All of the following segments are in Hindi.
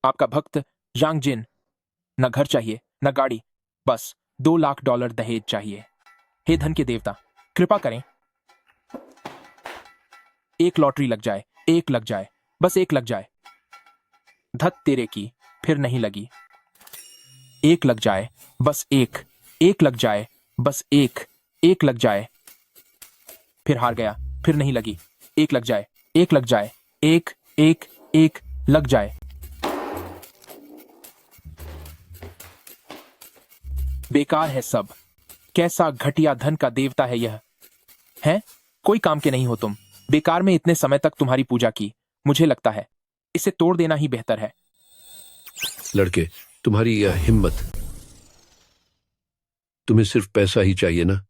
आपका भक्त यांग जिन। न घर चाहिए न गाड़ी, बस $2 लाख दहेज चाहिए। हे धन के देवता, कृपा करें। एक लॉटरी लग जाए, एक लग जाए, बस एक लग जाए। धत तेरे की, फिर नहीं लगी। एक लग जाए, बस एक लग जाए, बस एक लग जाए। फिर हार गया, फिर नहीं लगी। एक लग जाए, एक लग जाए, एक लग जाए। बेकार है सब। कैसा घटिया धन का देवता है यह। है कोई काम के नहीं हो तुम। बेकार में इतने समय तक तुम्हारी पूजा की। मुझे लगता है इसे तोड़ देना ही बेहतर है। लड़के, तुम्हारी यह हिम्मत। तुम्हें सिर्फ पैसा ही चाहिए ना?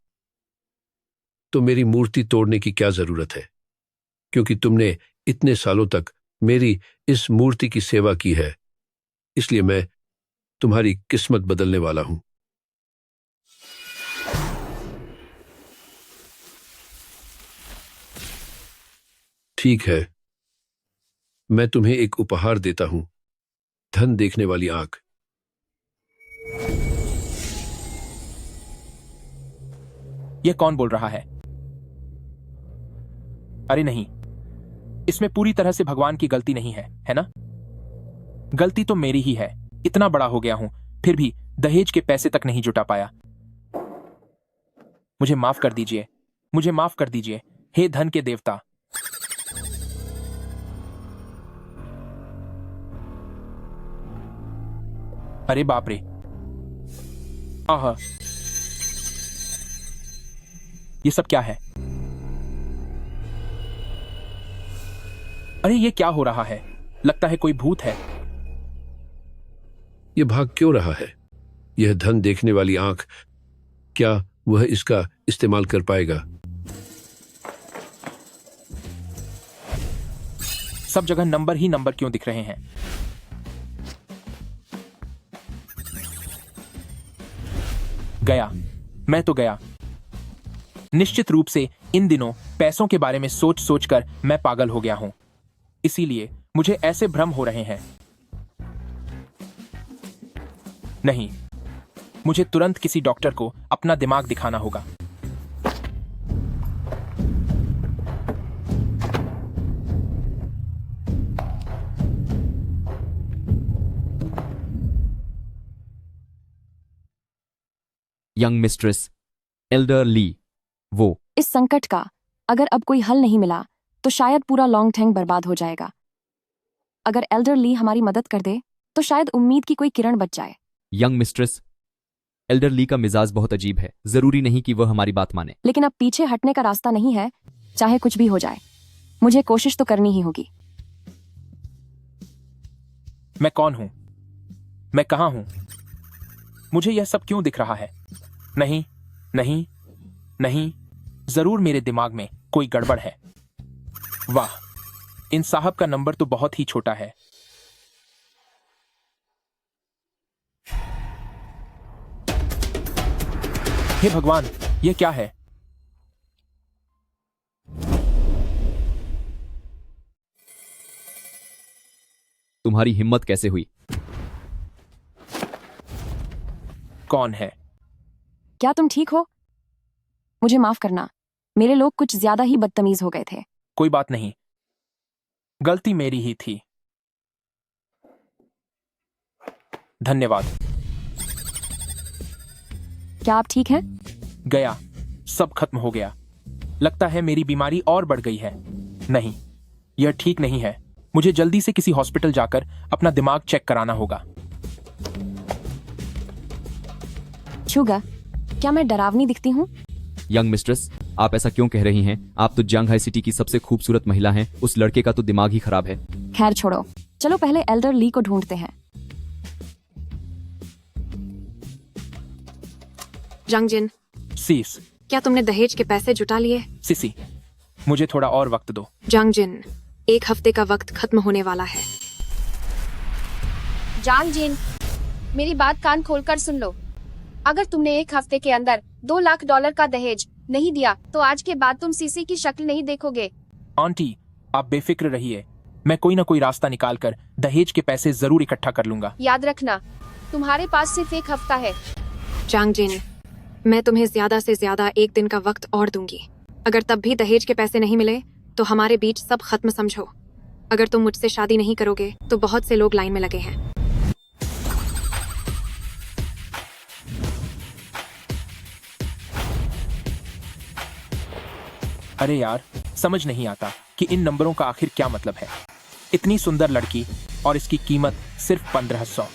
तो मेरी मूर्ति तोड़ने की क्या जरूरत है? क्योंकि तुमने इतने सालों तक मेरी इस मूर्ति की सेवा की है, इसलिए मैं तुम्हारी किस्मत बदलने वाला हूं। ठीक है, मैं तुम्हें एक उपहार देता हूं, धन देखने वाली आंख। यह कौन बोल रहा है? अरे नहीं, इसमें पूरी तरह से भगवान की गलती नहीं है ना? गलती तो मेरी ही है। इतना बड़ा हो गया हूं, फिर भी दहेज के पैसे तक नहीं जुटा पाया। मुझे माफ कर दीजिए, मुझे माफ कर दीजिए, हे धन के देवता। अरे बाप रे, आह, ये सब क्या है? अरे ये क्या हो रहा है? लगता है कोई भूत है। यह भाग क्यों रहा है? यह धन देखने वाली आंख, क्या वह इसका इस्तेमाल कर पाएगा? सब जगह नंबर ही नंबर क्यों दिख रहे हैं? गया, मैं तो गया। निश्चित रूप से इन दिनों पैसों के बारे में सोच सोचकर मैं पागल हो गया हूं, इसीलिए मुझे ऐसे भ्रम हो रहे हैं। नहीं, मुझे तुरंत किसी डॉक्टर को अपना दिमाग दिखाना होगा। यंग मिस्ट्रेस एल्डर ली, वो इस संकट का अगर अब कोई हल नहीं मिला तो शायद पूरा लॉन्ग टैंग बर्बाद हो जाएगा। अगर एल्डर ली हमारी मदद कर दे तो शायद उम्मीद की कोई किरण बच जाए। यंग मिस्ट्रेस एल्डर ली का मिजाज बहुत अजीब है। जरूरी नहीं कि वह हमारी बात माने। लेकिन अब पीछे हटने का रास्ता नहीं है, चाहे कुछ भी हो जाए। मुझे कोशिश तो करनी ही होगी। मैं कौन हूं? मैं कहां हूं? मुझे यह सब क्यों दिख रहा है? नहीं, नहीं, नहीं, जरूर मेरे दिमाग में कोई गड़बड़ है। वाह, इन साहब का नंबर तो बहुत ही छोटा है। हे भगवान, यह क्या है? तुम्हारी हिम्मत कैसे हुई? कौन है? क्या तुम ठीक हो? मुझे माफ करना, मेरे लोग कुछ ज्यादा ही बदतमीज हो गए थे। कोई बात नहीं, गलती मेरी ही थी। धन्यवाद। क्या आप ठीक हैं? गया, सब खत्म हो गया। लगता है मेरी बीमारी और बढ़ गई है। नहीं, यह ठीक नहीं है। मुझे जल्दी से किसी हॉस्पिटल जाकर अपना दिमाग चेक कराना होगा। छुगा, क्या मैं डरावनी दिखती हूँ? यंग मिस्ट्रेस, आप ऐसा क्यों कह रही हैं? आप तो जंग हाई सिटी की सबसे खूबसूरत महिला हैं। उस लड़के का तो दिमाग ही खराब है। खैर छोड़ो, चलो पहले एल्डर ली को ढूंढते हैं। जंगजिन, सीस, क्या तुमने दहेज के पैसे जुटा लिए? सिसी, मुझे थोड़ा और वक्त दो। जंगजिन, 1 हफ्ते का वक्त खत्म होने वाला है। जांग जिन, मेरी बात कान खोलकर सुन लो। अगर तुमने 1 हफ्ते के अंदर $2 लाख का दहेज नहीं दिया तो आज के बाद तुम सीसी की शक्ल नहीं देखोगे। आंटी, आप बेफिक्र रहिए। मैं कोई ना कोई रास्ता निकाल कर दहेज के पैसे जरूर इकट्ठा कर लूंगा। याद रखना, तुम्हारे पास सिर्फ एक हफ्ता है। जांग जिन, मैं तुम्हें ज्यादा से ज्यादा 1 दिन का वक्त और दूंगी। अगर तब भी दहेज के पैसे नहीं मिले तो हमारे बीच सब खत्म समझो। अगर तुम मुझसे शादी नहीं करोगे तो बहुत से लोग लाइन में लगे हैं। अरे यार, समझ नहीं आता कि इन नंबरों का आखिर क्या मतलब है। इतनी सुंदर लड़की और इसकी कीमत सिर्फ 1500।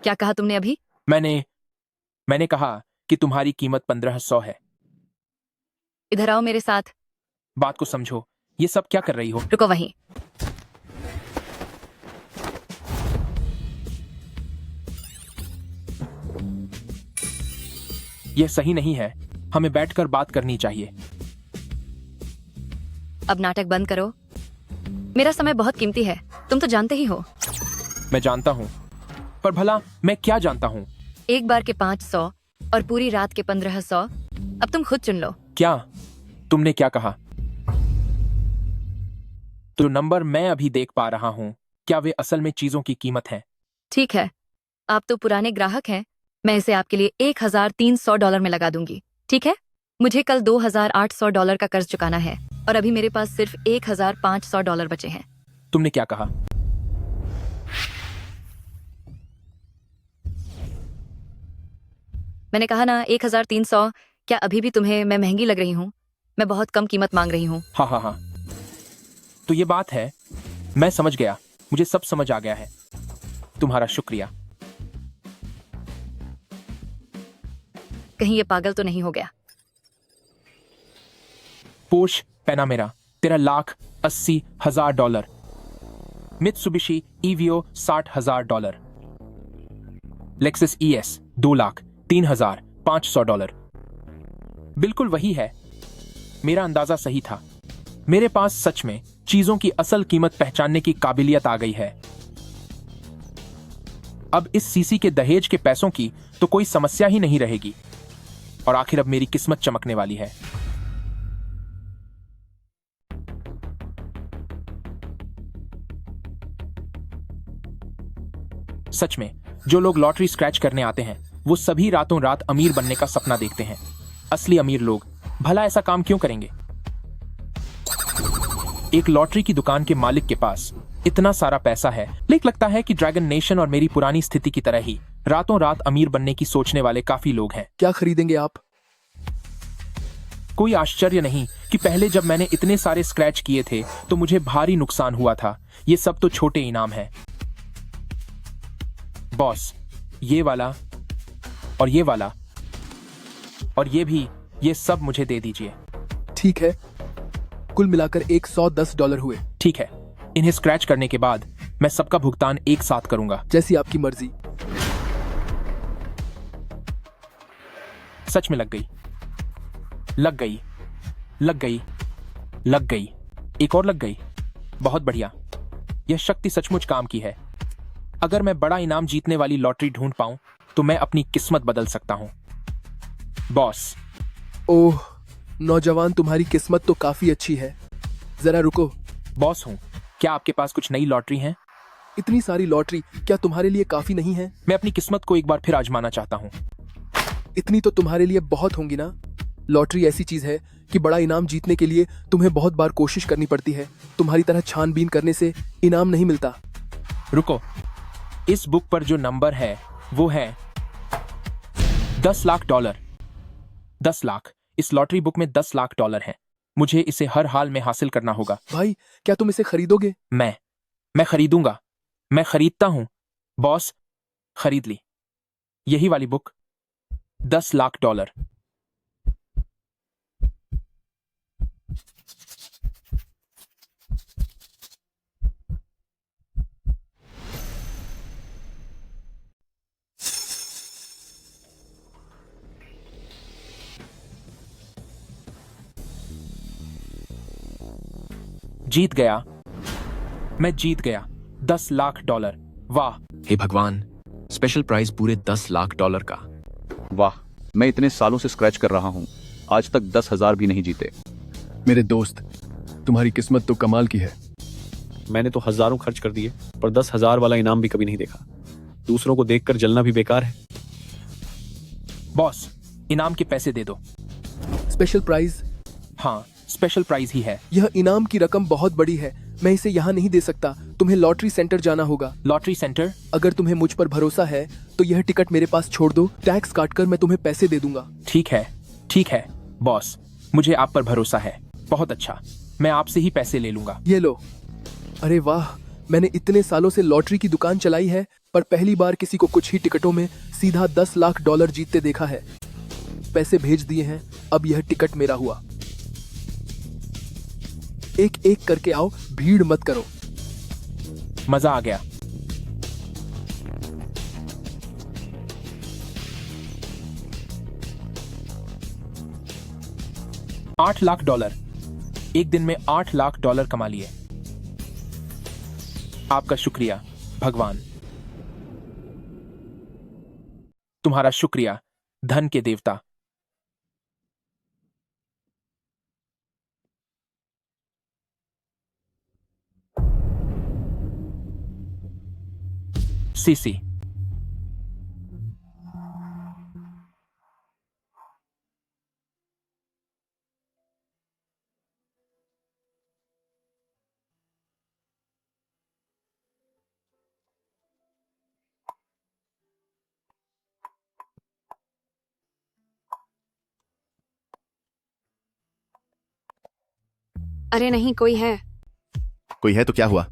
क्या कहा तुमने अभी? मैंने कहा कि तुम्हारी कीमत 1500 है। इधर आओ मेरे साथ। बात को समझो, ये सब क्या कर रही हो? रुको वहीं। यह सही नहीं है, हमें बैठकर बात करनी चाहिए। अब नाटक बंद करो। मेरा समय बहुत कीमती है, तुम तो जानते ही हो। मैं जानता हूँ, पर भला मैं क्या जानता हूँ? एक बार के 500 और पूरी रात के 1500। अब तुम खुद चुन लो। क्या तुमने क्या कहा? तो नंबर मैं अभी देख पा रहा हूँ, क्या वे असल में चीजों की कीमत है? ठीक है, आप तो पुराने ग्राहक हैं। मैं इसे आपके लिए $1300 में लगा दूंगी। ठीक है? मुझे कल $2800 का कर्ज चुकाना है और अभी मेरे पास सिर्फ $1500 बचे हैं। तुमने क्या कहा? मैंने कहा ना 1300। क्या अभी भी तुम्हें मैं महंगी लग रही हूँ? मैं बहुत कम कीमत मांग रही हूँ। हाँ हाँ हाँ, तो ये बात है। मैं समझ गया, मुझे सब समझ आ गया है। तुम्हारा शुक्रिया। कहीं ये पागल तो नहीं हो गया? Porsche Panamera $13,80,000। Mitsubishi EVO $60,000। Lexus ES $2,03,500। बिल्कुल वही है, मेरा अंदाजा सही था। मेरे पास सच में चीजों की असल कीमत पहचानने की काबिलियत आ गई है। अब इस सीसी के दहेज के पैसों की तो कोई समस्या ही नहीं रहेगी और आखिर अब मेरी किस्मत चमकने वाली है। सच में, जो लोग लॉटरी स्क्रैच करने आते हैं वो सभी रातों रात अमीर बनने का सपना देखते हैं। असली अमीर लोग भला ऐसा काम क्यों करेंगे? एक लॉटरी की दुकान के मालिक के पास इतना सारा पैसा है, लेकिन लगता है कि ड्रैगन नेशन और मेरी पुरानी स्थिति की तरह ही रातों रात अमीर बनने की सोचने वाले काफी लोग हैं। क्या खरीदेंगे आप? कोई आश्चर्य नहीं कि पहले जब मैंने इतने सारे स्क्रैच किए थे तो मुझे भारी नुकसान हुआ था। ये सब तो छोटे इनाम हैं। बॉस, ये वाला और ये वाला और ये भी, ये सब मुझे दे दीजिए। ठीक है, कुल मिलाकर $110 हुए। ठीक है, इन्हें स्क्रैच करने के बाद मैं सबका भुगतान एक साथ करूंगा। जैसी आपकी मर्जी। सच में लग गई, लग गई, लग गई, लग गई, एक और लग गई। बहुत बढ़िया, यह शक्ति सचमुच काम की है। अगर मैं बड़ा इनाम जीतने वाली लॉटरी ढूंढ पाऊं तो मैं अपनी किस्मत बदल सकता हूं। बॉस। ओह नौजवान, तुम्हारी किस्मत तो काफी अच्छी है। जरा रुको। बॉस हूं, क्या आपके पास कुछ नई लॉटरी है? इतनी सारी लॉटरी क्या तुम्हारे लिए काफी नहीं है? मैं अपनी किस्मत को एक बार फिर आजमाना चाहता हूं। इतनी तो तुम्हारे लिए बहुत होंगी ना। लॉटरी ऐसी चीज है कि बड़ा इनाम जीतने के लिए तुम्हें बहुत बार कोशिश करनी पड़ती है। तुम्हारी तरह छानबीन करने से इनाम नहीं मिलता। रुको, इस बुक पर जो नंबर है वो है $10 लाख। 10 लाख। इस लॉटरी बुक में $10 लाख हैं। मुझे इसे हर हाल में हासिल करना होगा। भाई, क्या तुम इसे खरीदोगे? मैं खरीदूंगा। मैं खरीदता हूं। बॉस, खरीद ली। यही वाली बुक, $10 लाख। जीत गया, मैं जीत गया। $10 लाख। वाह। हे भगवान, स्पेशल प्राइज पूरे $10 लाख का। वाह, मैं इतने सालों से स्क्रैच कर रहा हूँ आज तक 10,000 भी नहीं जीते। मेरे दोस्त, तुम्हारी किस्मत तो कमाल की है। मैंने तो हजारों खर्च कर दिए, पर 10,000 वाला इनाम भी कभी नहीं देखा। दूसरों को देखकर जलना भी बेकार है। बॉस, इनाम के पैसे दे दो। Special prize? हाँ, स्पेशल प्राइज ही है। यह इनाम की रकम बहुत बड़ी है, मैं इसे यहाँ नहीं दे सकता। तुम्हें लॉटरी सेंटर जाना होगा। Lottery centre? अगर तुम्हें मुझ पर भरोसा है तो यह टिकट मेरे पास छोड़ दो, टैक्स काटकर मैं तुम्हें पैसे दे दूंगा। ठीक है बॉस, मुझे आप पर भरोसा है। बहुत अच्छा, मैं आपसे ही पैसे ले लूंगा। ये लो। अरे वाह, मैंने इतने सालों से लॉटरी की दुकान चलाई है, पर पहली बार किसी को कुछ ही टिकटों में सीधा 10 लाख डॉलर जीतते देखा है। पैसे भेज दिए हैं, अब यह टिकट मेरा हुआ। एक एक करके आओ, भीड़ मत करो। मजा आ गया। $8 लाख। एक दिन में $8 लाख कमा लिए। आपका शुक्रिया भगवान। तुम्हारा शुक्रिया धन के देवता। सीसी। अरे नहीं, कोई है। कोई है तो क्या हुआ?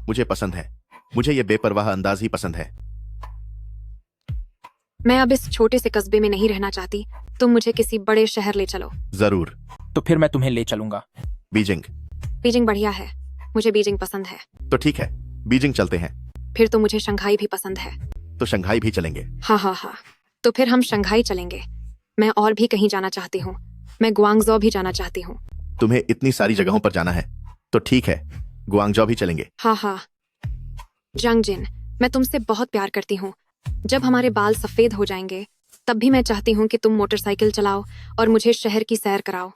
मुझे पसंद है। मुझे ये बेपरवाह अंदाज ही पसंद है। मैं अब इस छोटे से कस्बे में नहीं रहना चाहती। तुम मुझे किसी बड़े शहर ले चलो। जरूर। तो फिर मैं तुम्हें ले चलूंगा। बीजिंग। बीजिंग बढ़िया है, मुझे बीजिंग पसंद है। तो ठीक है, बीजिंग चलते हैं। फिर तो मुझे शंघाई भी पसंद है। तो शंघाई भी चलेंगे। हाँ, तो फिर हम शंघाई चलेंगे। मैं और भी कहीं जाना चाहती हूँ। मैं गुआंगजो भी जाना चाहती हूँ। तुम्हें इतनी सारी जगहों पर जाना है, तो ठीक है, गुआंगजो भी चलेंगे। हाँ। जंगजिन, मैं तुमसे बहुत प्यार करती हूँ। जब हमारे बाल सफेद हो जाएंगे, तब भी मैं चाहती हूँ कि तुम मोटरसाइकिल चलाओ और मुझे शहर की सैर कराओ।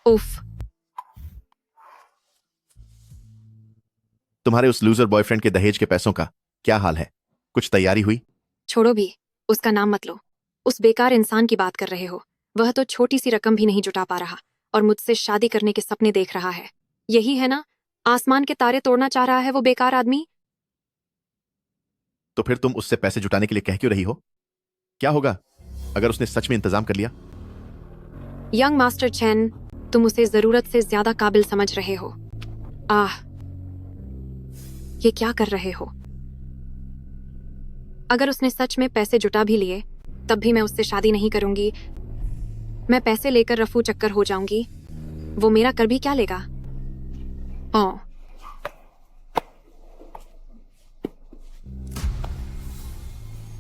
उफ। तुम्हारे उस लूजर बॉयफ्रेंड के दहेज के पैसों का क्या हाल है? कुछ तैयारी हुई? छोड़ो भी, उसका नाम मत लो। उस बेकार इंसान की बात कर रहे हो। वह तो छोटी सी रकम भी नहीं जुटा पा रहा और मुझसे शादी करने के सपने देख रहा है। यही है ना, आसमान के तारे तोड़ना चाह रहा है वो बेकार आदमी। तो फिर तुम उससे पैसे जुटाने के लिए कह क्यों रही हो? क्या होगा अगर उसने सच में इंतजाम कर लिया? यंग मास्टर चैन, तुम उसे जरूरत से ज्यादा काबिल समझ रहे हो। ये क्या कर रहे हो? अगर उसने सच में पैसे जुटा भी लिए, तब भी मैं उससे शादी नहीं करूंगी। मैं पैसे लेकर रफू चक्कर हो जाऊंगी। वो मेरा कर भी क्या लेगा?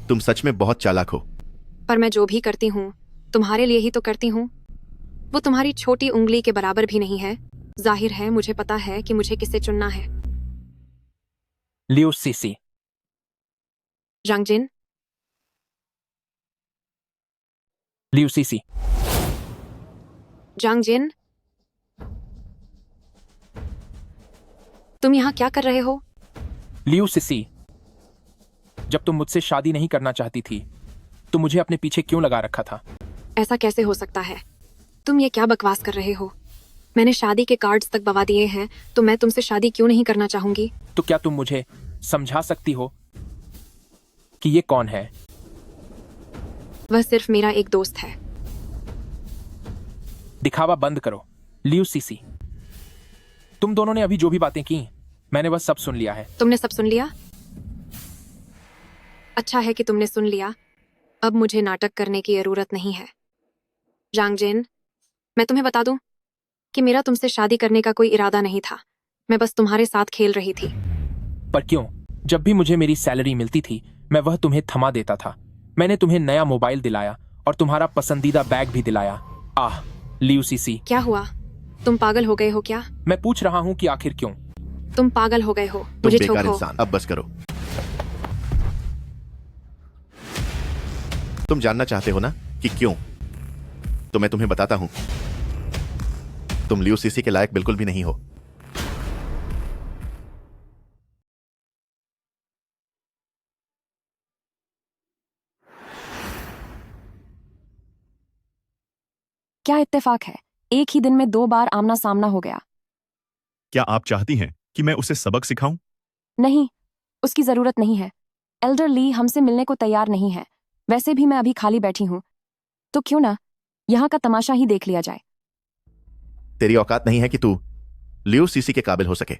तुम सच में बहुत चालाक हो। पर मैं जो भी करती हूँ तुम्हारे लिए ही तो करती हूँ। वो तुम्हारी छोटी उंगली के बराबर भी नहीं है। जाहिर है मुझे पता है कि मुझे किसे चुनना है। लियो सीसी। जंगजिन। लियो सीसी। जंगजिन, तुम यहाँ क्या कर रहे हो? लियो सीसी, जब तुम मुझसे शादी नहीं करना चाहती थी तो मुझे अपने पीछे क्यों लगा रखा था? ऐसा कैसे हो सकता है? तुम ये क्या बकवास कर रहे हो? मैंने शादी के कार्ड्स तक बवा दिए हैं, तो मैं तुमसे शादी क्यों नहीं करना चाहूंगी? तो क्या तुम मुझे समझा सकती हो कि ये कौन है? वह सिर्फ मेरा एक दोस्त है। दिखावा बंद करो लियो सीसी। तुम दोनों ने अभी जो भी बातें की, मैंने बस सब सुन लिया है। तुमने सब सुन लिया? अच्छा है कि तुमने सुन लिया। अब मुझे नाटक करने की जरूरत नहीं है। जंगजिन, मैं तुम्हें बता दूं कि मेरा तुमसे शादी करने का कोई इरादा नहीं था। मैं बस तुम्हारे साथ खेल रही थी। पर क्यों? जब भी मुझे मेरी सैलरी मिलती थी, मैं वह तुम्हें थमा देता था। मैंने तुम्हें नया मोबाइल दिलाया और तुम्हारा पसंदीदा बैग भी दिलाया। लियो सीसी। क्या हुआ? तुम पागल हो गए हो क्या? मैं पूछ रहा हूँ कि आखिर क्यों? तुम पागल हो गए हो। तुम मुझे बेकार छोड़ो। इंसान, अब बस करो। तुम जानना चाहते हो ना कि क्यों? तो मैं तुम्हें बताता हूं। तुम लियो सीसी के लायक बिल्कुल भी नहीं हो। क्या इत्तेफाक है, एक ही दिन में 2 बार आमना सामना हो गया। क्या आप चाहती हैं कि मैं उसे सबक सिखाऊं? नहीं, उसकी जरूरत नहीं है। एल्डर ली हमसे मिलने को तैयार नहीं है। वैसे भी मैं अभी खाली बैठी हूं, तो क्यों ना यहाँ का तमाशा ही देख लिया जाए। तेरी औकात नहीं है कि तू लियो सीसी के काबिल हो सके।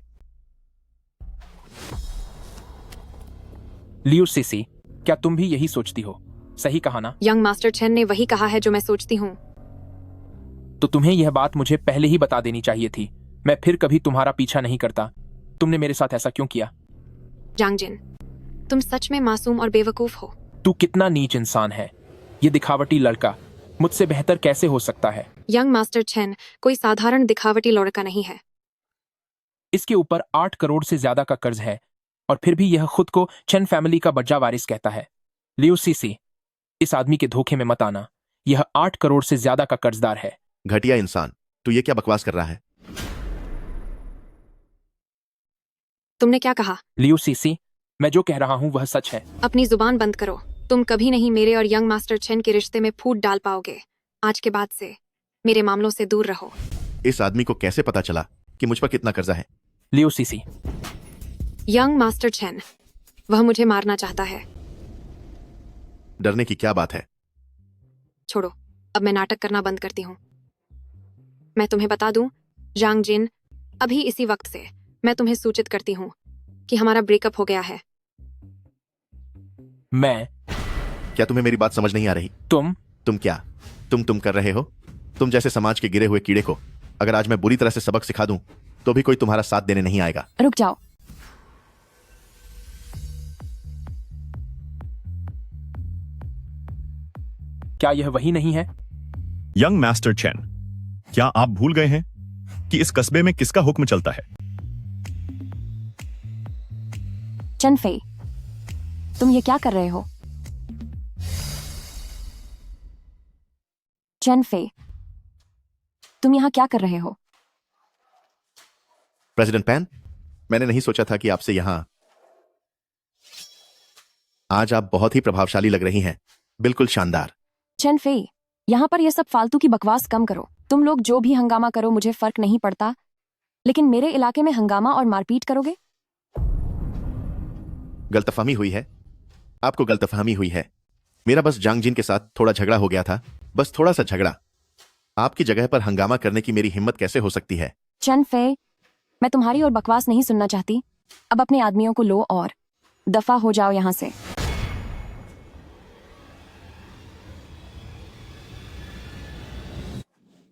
लियो सीसी, क्या तुम भी यही सोचती हो? सही कहा ना? यंग मास्टर चेन ने वही कहा है जो मैं सोचती हूँ। तो तुम्हें यह बात मुझे पहले ही बता देनी चाहिए थी। मैं फिर कभी तुम्हारा पीछा नहीं करता। तुमने मेरे साथ ऐसा क्यों किया? जांगजिन, तुम सच में मासूम और बेवकूफ हो। तू कितना नीच इंसान है। ये दिखावटी लड़का मुझसे बेहतर कैसे हो सकता है? यंग मास्टर चेन कोई साधारण दिखावटी लड़का नहीं है। इसके ऊपर 8 करोड़ से ज्यादा का कर्ज है और फिर भी यह खुद को चेन फैमिली का बच्चा वारिस कहता है। लियो सीसी, इस आदमी के धोखे में मत आना। यह 8 करोड़ से ज्यादा का कर्जदार है। घटिया इंसान, तू ये क्या बकवास कर रहा है? तुमने क्या कहा? लियो सीसी, मैं जो कह रहा हूं वह सच है। अपनी जुबान बंद करो। तुम कभी नहीं मेरे और यंग मास्टर चेन के रिश्ते में फूट डाल पाओगे। आज के बाद से मेरे मामलों से दूर रहो। इस आदमी को कैसे पता चला कि मुझ पर कितना कर्जा है? लियो सीसी, यंग मास्टर चेन, वह मुझे मारना चाहता है। डरने की क्या बात है? छोड़ो, अब मैं नाटक करना बंद करती हूँ। मैं तुम्हें बता दूं, जांग जिन, अभी इसी वक्त से मैं तुम्हें सूचित करती हूँ कि हमारा ब्रेकअप हो गया है। मैं क्या तुम्हें मेरी बात समझ नहीं आ रही? तुम क्या तुम कर रहे हो? तुम जैसे समाज के गिरे हुए कीड़े को अगर आज मैं बुरी तरह से सबक सिखा दूं तो भी कोई तुम्हारा साथ देने नहीं आएगा। रुक जाओ। क्या यह वही नहीं है? यंग मास्टर चेन, क्या आप भूल गए हैं कि इस कस्बे में किसका हुक्म चलता है? चेन फेई, तुम ये क्या कर रहे हो? चेन फेई, तुम यहाँ क्या कर रहे हो? प्रेसिडेंट पैन, मैंने नहीं सोचा था कि आपसे यहां। आज आप बहुत ही प्रभावशाली लग रही हैं। बिल्कुल शानदार। चेन फेई, यहाँ पर यह सब फालतू की बकवास कम करो। तुम लोग जो भी हंगामा करो मुझे फर्क नहीं पड़ता, लेकिन मेरे इलाके में हंगामा और मारपीट करोगे? गलतफहमी हुई है। आपको गलतफहमी हुई है। मेरा बस जांग जिन के साथ थोड़ा झगड़ा हो गया था, बस थोड़ा सा झगड़ा। आपकी जगह पर हंगामा करने की मेरी हिम्मत कैसे हो सकती है? चेन फेई, मैं तुम्हारी और बकवास नहीं सुनना चाहती। अब अपने आदमियों को लो और दफा हो जाओ यहाँ से।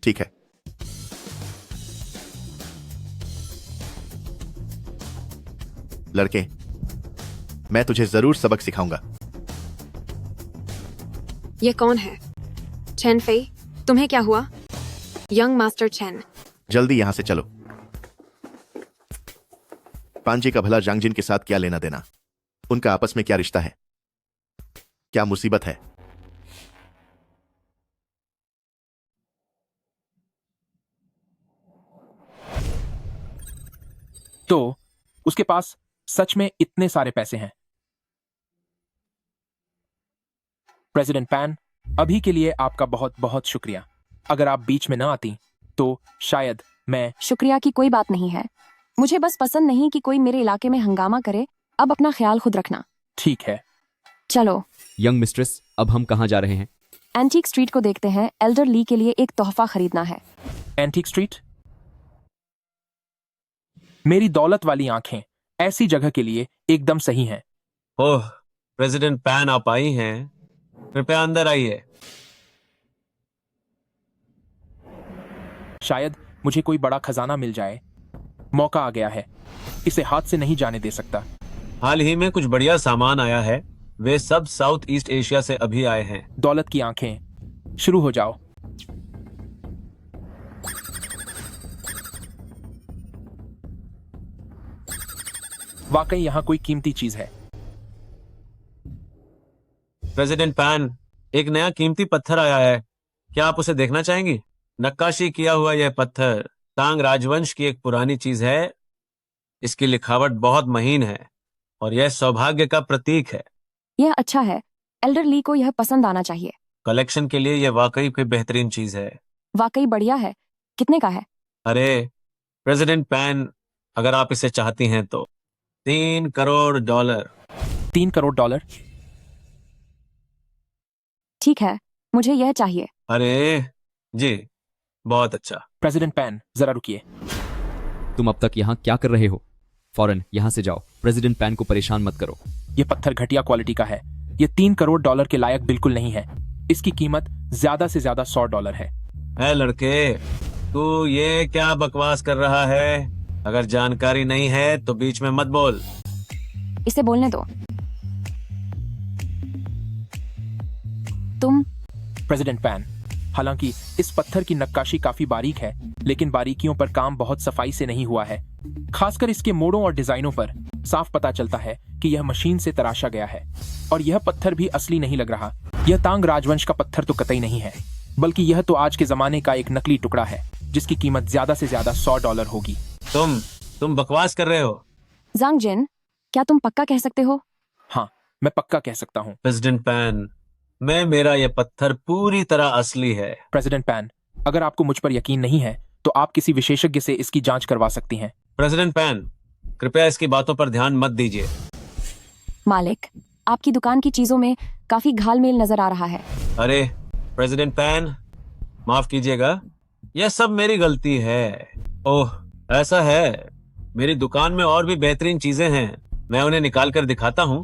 ठीक है। लड़के, मैं तुझे जरूर सबक सिखाऊंगा। ये कौन है? चेन फेई, तुम्हें क्या हुआ? यंग मास्टर चेन, जल्दी यहां से चलो। पांजी का भला जांग जिन के साथ क्या लेना देना? उनका आपस में क्या रिश्ता है? क्या मुसीबत है? तो उसके पास सच में इतने सारे पैसे हैं। प्रेसिडेंट पैन, अभी के लिए आपका बहुत बहुत शुक्रिया। अगर आप बीच में न आती तो शायद मैं। शुक्रिया की कोई बात नहीं है। मुझे बस पसंद नहीं कि कोई मेरे इलाके में हंगामा करे। अब अपना ख्याल खुद रखना। ठीक है। चलो। यंग मिस्ट्रेस, अब हम कहाँ जा रहे हैं? एंटीक स्ट्रीट को देखते हैं। एल्डर ली के लिए एक तोहफा खरीदना है। Antique street? मेरी दौलत वाली आंखें ऐसी जगह के लिए एकदम सही हैं। ओह, प्रेसिडेंट पैन आप आई हैं। कृपया अंदर आइए। शायद मुझे कोई बड़ा खजाना मिल जाए। मौका आ गया है, इसे हाथ से नहीं जाने दे सकता। हाल ही में कुछ बढ़िया सामान आया है। वे सब साउथ ईस्ट एशिया से अभी आए हैं। दौलत की आंखें, शुरू हो जाओ। वाकई यहाँ कोई कीमती चीज है। प्रेसिडेंट पैन, एक नया कीमती पत्थर आया है, क्या आप उसे देखना चाहेंगी? नक्काशी किया हुआ यह पत्थर तांग राजवंश की एक पुरानी चीज है। इसकी लिखावट बहुत महीन है और यह सौभाग्य का प्रतीक है। यह अच्छा है, एल्डर ली को यह पसंद आना चाहिए। कलेक्शन के लिए यह वाकई कोई बेहतरीन चीज है। वाकई बढ़िया है। कितने का है? अरे प्रेसिडेंट पैन, अगर आप इसे चाहती हैं तो $3 करोड़। 3 करोड़? ठीक है, मुझे यह चाहिए। अरे जी, बहुत अच्छा। प्रेसिडेंट पैन, जरा रुकिए। तुम अब तक यहाँ क्या कर रहे हो? फौरन यहाँ से जाओ। प्रेसिडेंट पैन को परेशान मत करो। ये पत्थर घटिया क्वालिटी का है। ये $3 करोड़ के लायक बिल्कुल नहीं है। इसकी कीमत ज्यादा से ज्यादा $100 है। लड़के, तू ये क्या बकवास कर रहा है? अगर जानकारी नहीं है तो बीच में मत बोल। इसे बोलने दो। तुम प्रेसिडेंट पैन, हालांकि इस पत्थर की नक्काशी काफी बारीक है, लेकिन बारीकियों पर काम बहुत सफाई से नहीं हुआ है। खासकर इसके मोड़ों और डिजाइनों पर साफ पता चलता है कि यह मशीन से तराशा गया है। और यह पत्थर भी असली नहीं लग रहा। यह तांग राजवंश का पत्थर तो कतई नहीं है, बल्कि यह तो आज के जमाने का एक नकली टुकड़ा है, जिसकी कीमत ज्यादा से ज्यादा $100 होगी। तुम बकवास कर रहे हो। जांग जिन, क्या तुम पक्का कह सकते हो? हाँ, मैं पक्का कह सकता हूँ। प्रेसिडेंट पैन, मेरा यह पत्थर पूरी तरह असली है। प्रेसिडेंट पैन, अगर आपको मुझ पर यकीन नहीं है तो आप किसी विशेषज्ञ से इसकी जांच करवा सकती हैं। प्रेसिडेंट पैन, कृपया इसकी बातों पर ध्यान मत दीजिए। मालिक, आपकी दुकान की चीजों में काफी घालमेल नजर आ रहा है। अरे प्रेसिडेंट पैन, माफ कीजिएगा, यह सब मेरी गलती है। ओह, ऐसा है, मेरी दुकान में और भी बेहतरीन चीजें हैं, मैं उन्हें निकाल कर दिखाता हूँ,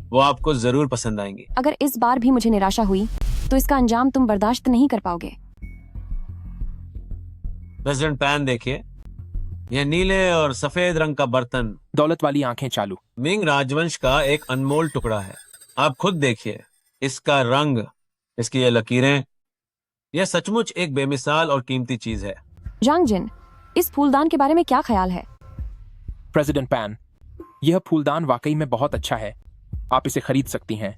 वो आपको जरूर पसंद आएंगी। अगर इस बार भी मुझे निराशा हुई तो इसका अंजाम तुम बर्दाश्त नहीं कर पाओगे। प्रेसिडेंट पैन, देखिए, यह नीले और सफेद रंग का बर्तन दौलत वाली आंखें चालू मिंग राजवंश का एक अनमोल टुकड़ा है। आप खुद देखिए, इसका रंग, इसकी ये लकीरें, यह सचमुच एक बेमिसाल और कीमती चीज है। जांग जिन, इस फूलदान के बारे में क्या ख्याल है? प्रेसिडेंट पैन, यह फूलदान वाकई में बहुत अच्छा है। आप इसे खरीद सकती हैं।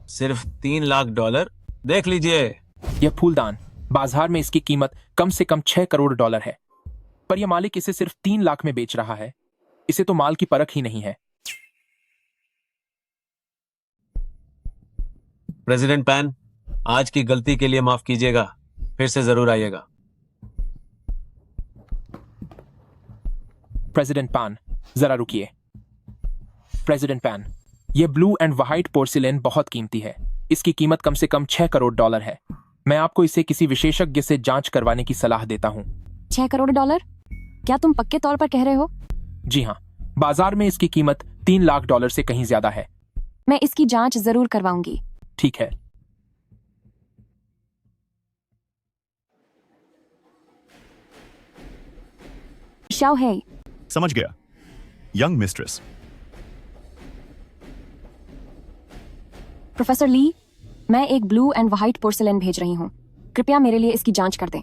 सिर्फ $3 लाख? देख लीजिए। यह फूलदान, बाजार में इसकी कीमत कम से कम $6 करोड़ है, पर यह मालिक इसे सिर्फ 3 लाख में बेच रहा है। इसे तो माल की परख ही नहीं है। प्रेसिडेंट पैन, आज की गलती के लिए माफ कीजिएगा, फिर से जरूर आइएगा। प्रेसिडेंट पैन, जरा रुकिए। प्रेसिडेंट पैन, यह ब्लू एंड व्हाइट पोर्सिलेन बहुत कीमती है। इसकी कीमत कम से कम $6 करोड़ है। मैं आपको इसे किसी विशेषज्ञ से जांच करवाने की सलाह देता हूँ। $6 करोड़? क्या तुम पक्के तौर पर कह रहे हो? जी हाँ, बाजार में इसकी कीमत $3 लाख से कहीं ज्यादा है। मैं इसकी जांच जरूर करवाऊंगी। ठीक है। शाओ है। समझ गया। Young mistress. प्रोफेसर ली, मैं एक ब्लू एंड व्हाइट पोर्सिलेन भेज रही हूँ। कृपया मेरे लिए इसकी जांच कर दें।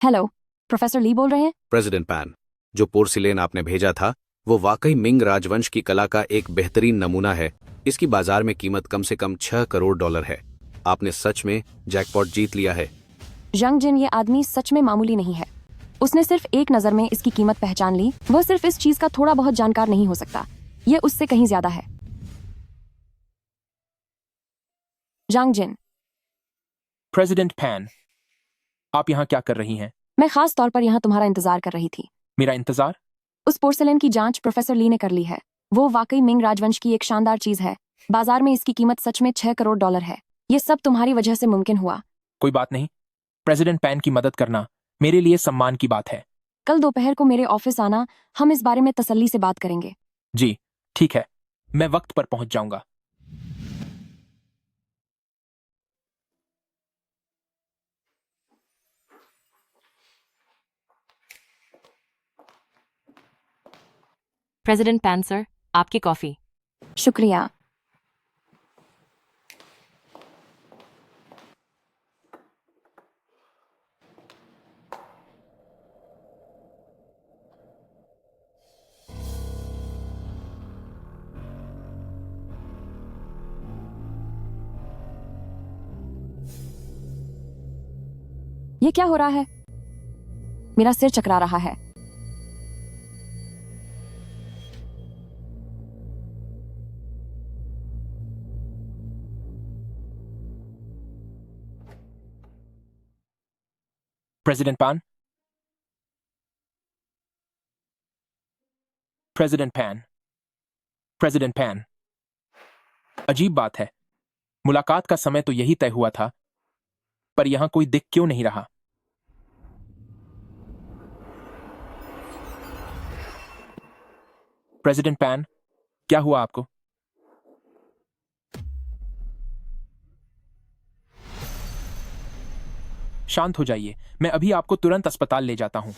हेलो, प्रोफेसर ली बोल रहे हैं? प्रेसिडेंट पैन, जो पोर्सिलेन आपने भेजा था वो वाकई मिंग राजवंश की कला का एक बेहतरीन नमूना है। इसकी बाजार में कीमत कम से कम $6 करोड़ है। आपने सच में जैकपॉट जीत लिया है। जंग जिन, ये आदमी सच में मामूली नहीं है। उसने सिर्फ एक नजर में इसकी कीमत पहचान ली। वह सिर्फ इस चीज का थोड़ा बहुत जानकार नहीं हो सकता। यह उससे कहीं ज्यादा है। जंग जिन। प्रेसिडेंट पैन, आप यहाँ क्या कर रही हैं? मैं खास तौर पर यहाँ तुम्हारा इंतजार कर रही थी। मेरा इंतजार? उस पोर्सिलेन की जांच प्रोफेसर ली ने कर ली है। वो वाकई मिंग राजवंश की एक शानदार चीज है। बाजार में इसकी कीमत सच में $6 करोड़ है। ये सब तुम्हारी वजह से मुमकिन हुआ। कोई बात नहीं। प्रेसिडेंट पैन की मदद करना मेरे लिए सम्मान की बात है। कल दोपहर को मेरे ऑफिस आना, हम इस बारे में तसल्ली से बात करेंगे। जी ठीक है, मैं वक्त पर पहुंच जाऊंगा। प्रेसिडेंट पैन सर, आपकी कॉफी। शुक्रिया। ये क्या हो रहा है? मेरा सिर चकरा रहा है। प्रेसिडेंट पान, प्रेसिडेंट पैन, प्रेसिडेंट पैन। अजीब बात है, मुलाकात का समय तो यही तय हुआ था, पर यहां कोई दिख क्यों नहीं रहा? प्रेसिडेंट पैन, क्या हुआ आपको? शांत हो जाइए, मैं अभी आपको तुरंत अस्पताल ले जाता हूं।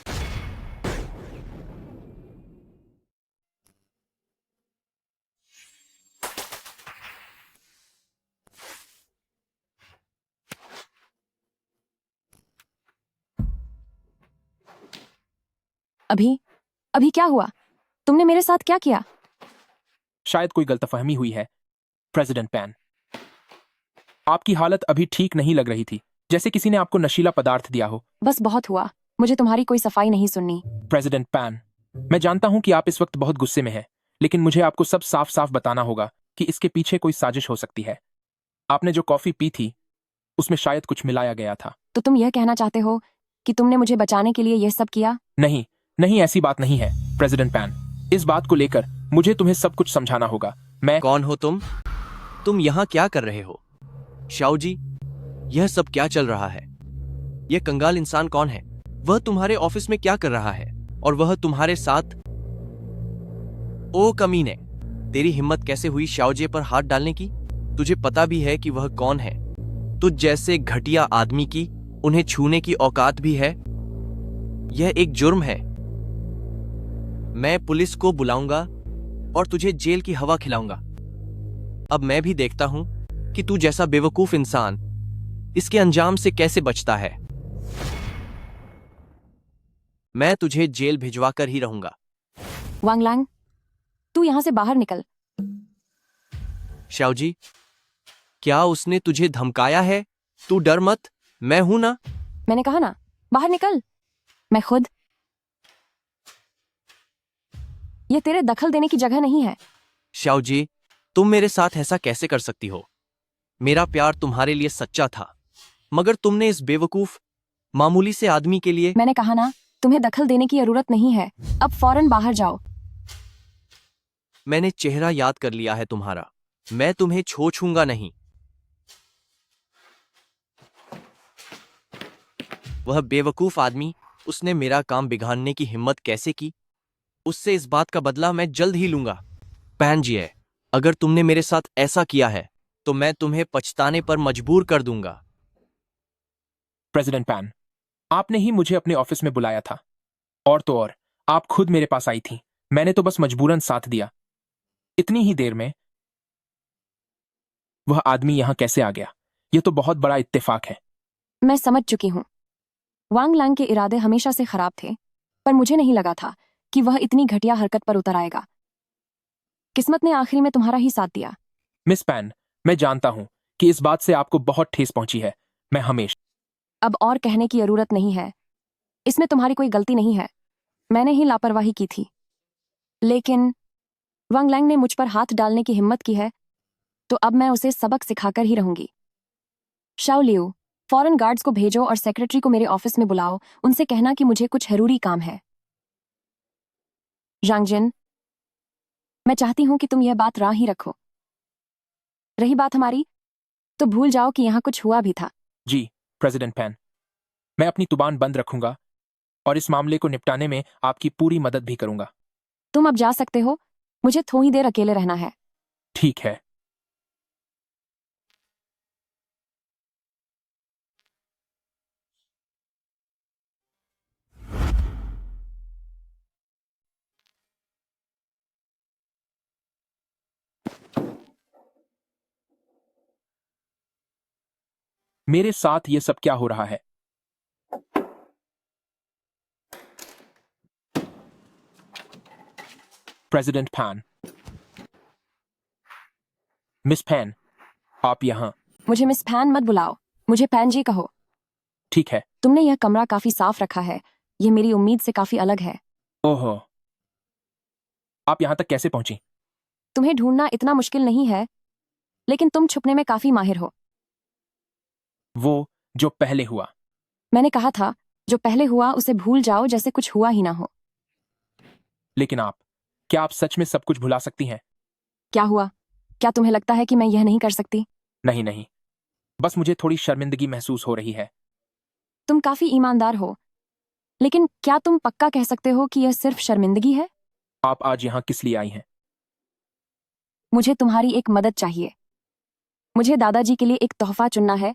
अभी अभी क्या हुआ? तुमने मेरे साथ क्या किया? शायद कोई गलतफहमी हुई है, प्रेसिडेंट पैन। आपकी हालत अभी ठीक नहीं लग रही थी, जैसे किसी ने आपको नशीला पदार्थ दिया हो। बस बहुत हुआ, मुझे तुम्हारी कोई सफाई नहीं सुननी। प्रेसिडेंट पैन, मैं जानता हूं कि आप इस वक्त बहुत गुस्से में हैं, लेकिन मुझे आपको सब साफ साफ बताना होगा कि इसके पीछे कोई साजिश हो सकती है। आपने जो कॉफी पी थी, उसमें शायद कुछ मिलाया गया था। तो तुम यह कहना चाहते हो कि तुमने मुझे बचाने के लिए यह सब किया? नहीं नहीं, ऐसी बात नहीं है प्रेसिडेंट पैन। इस बात को लेकर मुझे तुम्हें सब कुछ समझाना होगा। मैं कौन हो तुम? तुम यहाँ क्या कर रहे हो? शाओ जी, यह सब क्या चल रहा है? यह कंगाल इंसान कौन है? वह तुम्हारे ऑफिस में क्या कर रहा है? और वह तुम्हारे साथ? ओ कमीने, तेरी हिम्मत कैसे हुई शाओजे पर हाथ डालने की? तुझे पता भी है कि वह कौन है? तुझ जैसे घटिया आदमी की उन्हें छूने की औकात भी है? यह एक जुर्म है। मैं पुलिस को बुलाऊंगा और तुझे जेल की हवा खिलाऊंगा। अब मैं भी देखता हूं कि तू जैसा बेवकूफ इंसान इसके अंजाम से कैसे बचता है। मैं तुझे जेल भिजवा कर ही रहूंगा। वांगलांग, तू यहां से बाहर निकल। शाओ जी, क्या उसने तुझे धमकाया है? तू डर मत, मैं हूं ना। मैंने कहा ना, बाहर निकल। मैं खुद। यह तेरे दखल देने की जगह नहीं है। शाओ जी, तुम मेरे साथ ऐसा कैसे कर सकती हो? मेरा प्यार तुम्हारे लिए सच्चा था, मगर तुमने इस बेवकूफ मामूली से आदमी के लिए। मैंने कहा ना, तुम्हें दखल देने की जरूरत नहीं है। अब फौरन बाहर जाओ। मैंने चेहरा याद कर लिया है तुम्हारा। मैं तुम्हें छूंगा नहीं। वह बेवकूफ आदमी, उसने मेरा काम बिगाड़ने की हिम्मत कैसे की? उससे इस बात का बदला मैं जल्द ही लूंगा। पैनजिए, अगर तुमने मेरे साथ ऐसा किया है तो मैं तुम्हें पछताने पर मजबूर कर दूंगा। प्रेसिडेंट पैन, आपने ही मुझे अपने ऑफिस में बुलाया था, और तो और आप खुद मेरे पास आई थी। मैंने तो बस मजबूरन साथ दिया। इतनी ही देर में वह आदमी यहां कैसे आ गया? यह तो बहुत बड़ा इत्तेफाक है। मैं समझ चुकी हूं। वांग लांग के इरादे हमेशा से खराब थे, पर मुझे नहीं लगा था कि वह इतनी घटिया हरकत पर उतर आएगा। किस्मत ने आखिरी में तुम्हारा ही साथ दिया। मिस पैन, मैं जानता हूं कि इस बात से आपको बहुत ठेस पहुंची है। मैं हमेशा। अब और कहने की जरूरत नहीं है। इसमें तुम्हारी कोई गलती नहीं है। मैंने ही लापरवाही की थी। लेकिन वांग लैंग ने मुझ पर हाथ डालने की हिम्मत की है, तो अब मैं उसे सबक सिखाकर ही रहूंगी। शाओ लियू, फौरन गार्ड्स को भेजो और सेक्रेटरी को मेरे ऑफिस में बुलाओ। उनसे कहना कि मुझे कुछ जरूरी काम है। जांगजिन, मैं चाहती हूं कि तुम यह बात राह ही रखो। रही बात हमारी, तो भूल जाओ कि यहां कुछ हुआ भी था। जी प्रेसिडेंट पैन, मैं अपनी जुबान बंद रखूंगा और इस मामले को निपटाने में आपकी पूरी मदद भी करूंगा। तुम अब जा सकते हो। मुझे थोड़ी देर अकेले रहना है। ठीक है। मेरे साथ ये सब क्या हो रहा है? प्रेसिडेंट पैन, मिस पैन, आप यहां। मुझे मिस फैन मत बुलाओ, मुझे पैन जी कहो। ठीक है। तुमने यह कमरा काफी साफ रखा है, यह मेरी उम्मीद से काफी अलग है। ओहो, आप यहां तक कैसे पहुंची? तुम्हें ढूंढना इतना मुश्किल नहीं है, लेकिन तुम छुपने में काफी माहिर हो। वो जो पहले हुआ। मैंने कहा था, जो पहले हुआ उसे भूल जाओ जैसे कुछ हुआ ही ना हो। लेकिन क्या आप सच में सब कुछ भुला सकती हैं? क्या हुआ? क्या तुम्हें लगता है कि मैं यह नहीं कर सकती? नहीं नहीं, बस मुझे थोड़ी शर्मिंदगी महसूस हो रही है। तुम काफी ईमानदार हो, लेकिन क्या तुम पक्का कह सकते हो कि यह सिर्फ शर्मिंदगी है? आप आज यहाँ किस लिए आई हैं? मुझे तुम्हारी एक मदद चाहिए। मुझे दादाजी के लिए एक तोहफा चुनना है।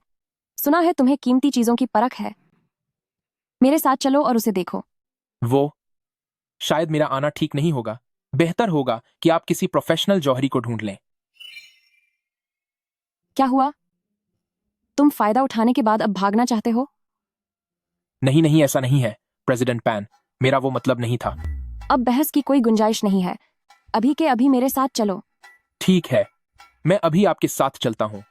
सुना है तुम्हें कीमती चीजों की परख है। मेरे साथ चलो और उसे देखो। वो शायद मेरा आना ठीक नहीं होगा। बेहतर होगा कि आप किसी प्रोफेशनल जौहरी को ढूंढ लें। क्या हुआ? तुम फायदा उठाने के बाद अब भागना चाहते हो? नहीं नहीं, ऐसा नहीं है प्रेसिडेंट पैन, मेरा वो मतलब नहीं था। अब बहस की कोई गुंजाइश नहीं है। अभी के अभी मेरे साथ चलो। ठीक है, मैं अभी आपके साथ चलता हूं।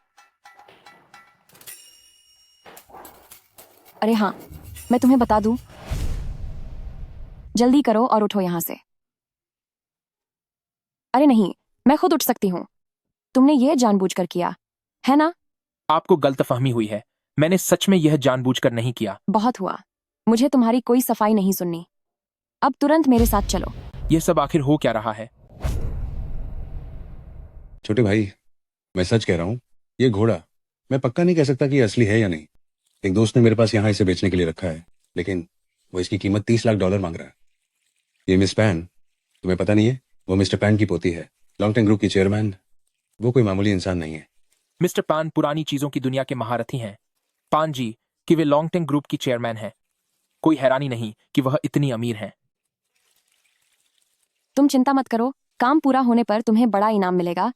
अरे हाँ, मैं तुम्हें बता दूं, जल्दी करो और उठो यहां से। अरे नहीं, मैं खुद उठ सकती हूं। तुमने यह जानबूझकर किया है ना? आपको गलतफहमी हुई है, मैंने सच में यह जानबूझकर नहीं किया। बहुत हुआ, मुझे तुम्हारी कोई सफाई नहीं सुननी। अब तुरंत मेरे साथ चलो। यह सब आखिर हो क्या रहा है? छोटे भाई, मैं सच कह रहा हूँ, ये घोड़ा मैं पक्का नहीं कह सकता कि ये असली है या नहीं। एक दोस्त ने मेरे पास यहाँ इसे बेचने के लिए रखा है, लेकिन वो इसकी कीमत $30 लाख मांग रहा है। ये मिस पैन, तुम्हें पता नहीं है, वो मिस्टर पैन की पोती है, लॉन्गटेन ग्रुप की चेयरमैन। वो कोई मामूली इंसान नहीं है। मिस्टर पान पुरानी चीजों की दुनिया के महारथी हैं। पान जी कि वे लॉन्गटेन ग्रुप की चेयरमैन हैं। कोई हैरानी नहीं कि वह इतनी अमीर हैं। तुम चिंता मत करो, काम पूरा होने पर तुम्हें बड़ा इनाम मिलेगा।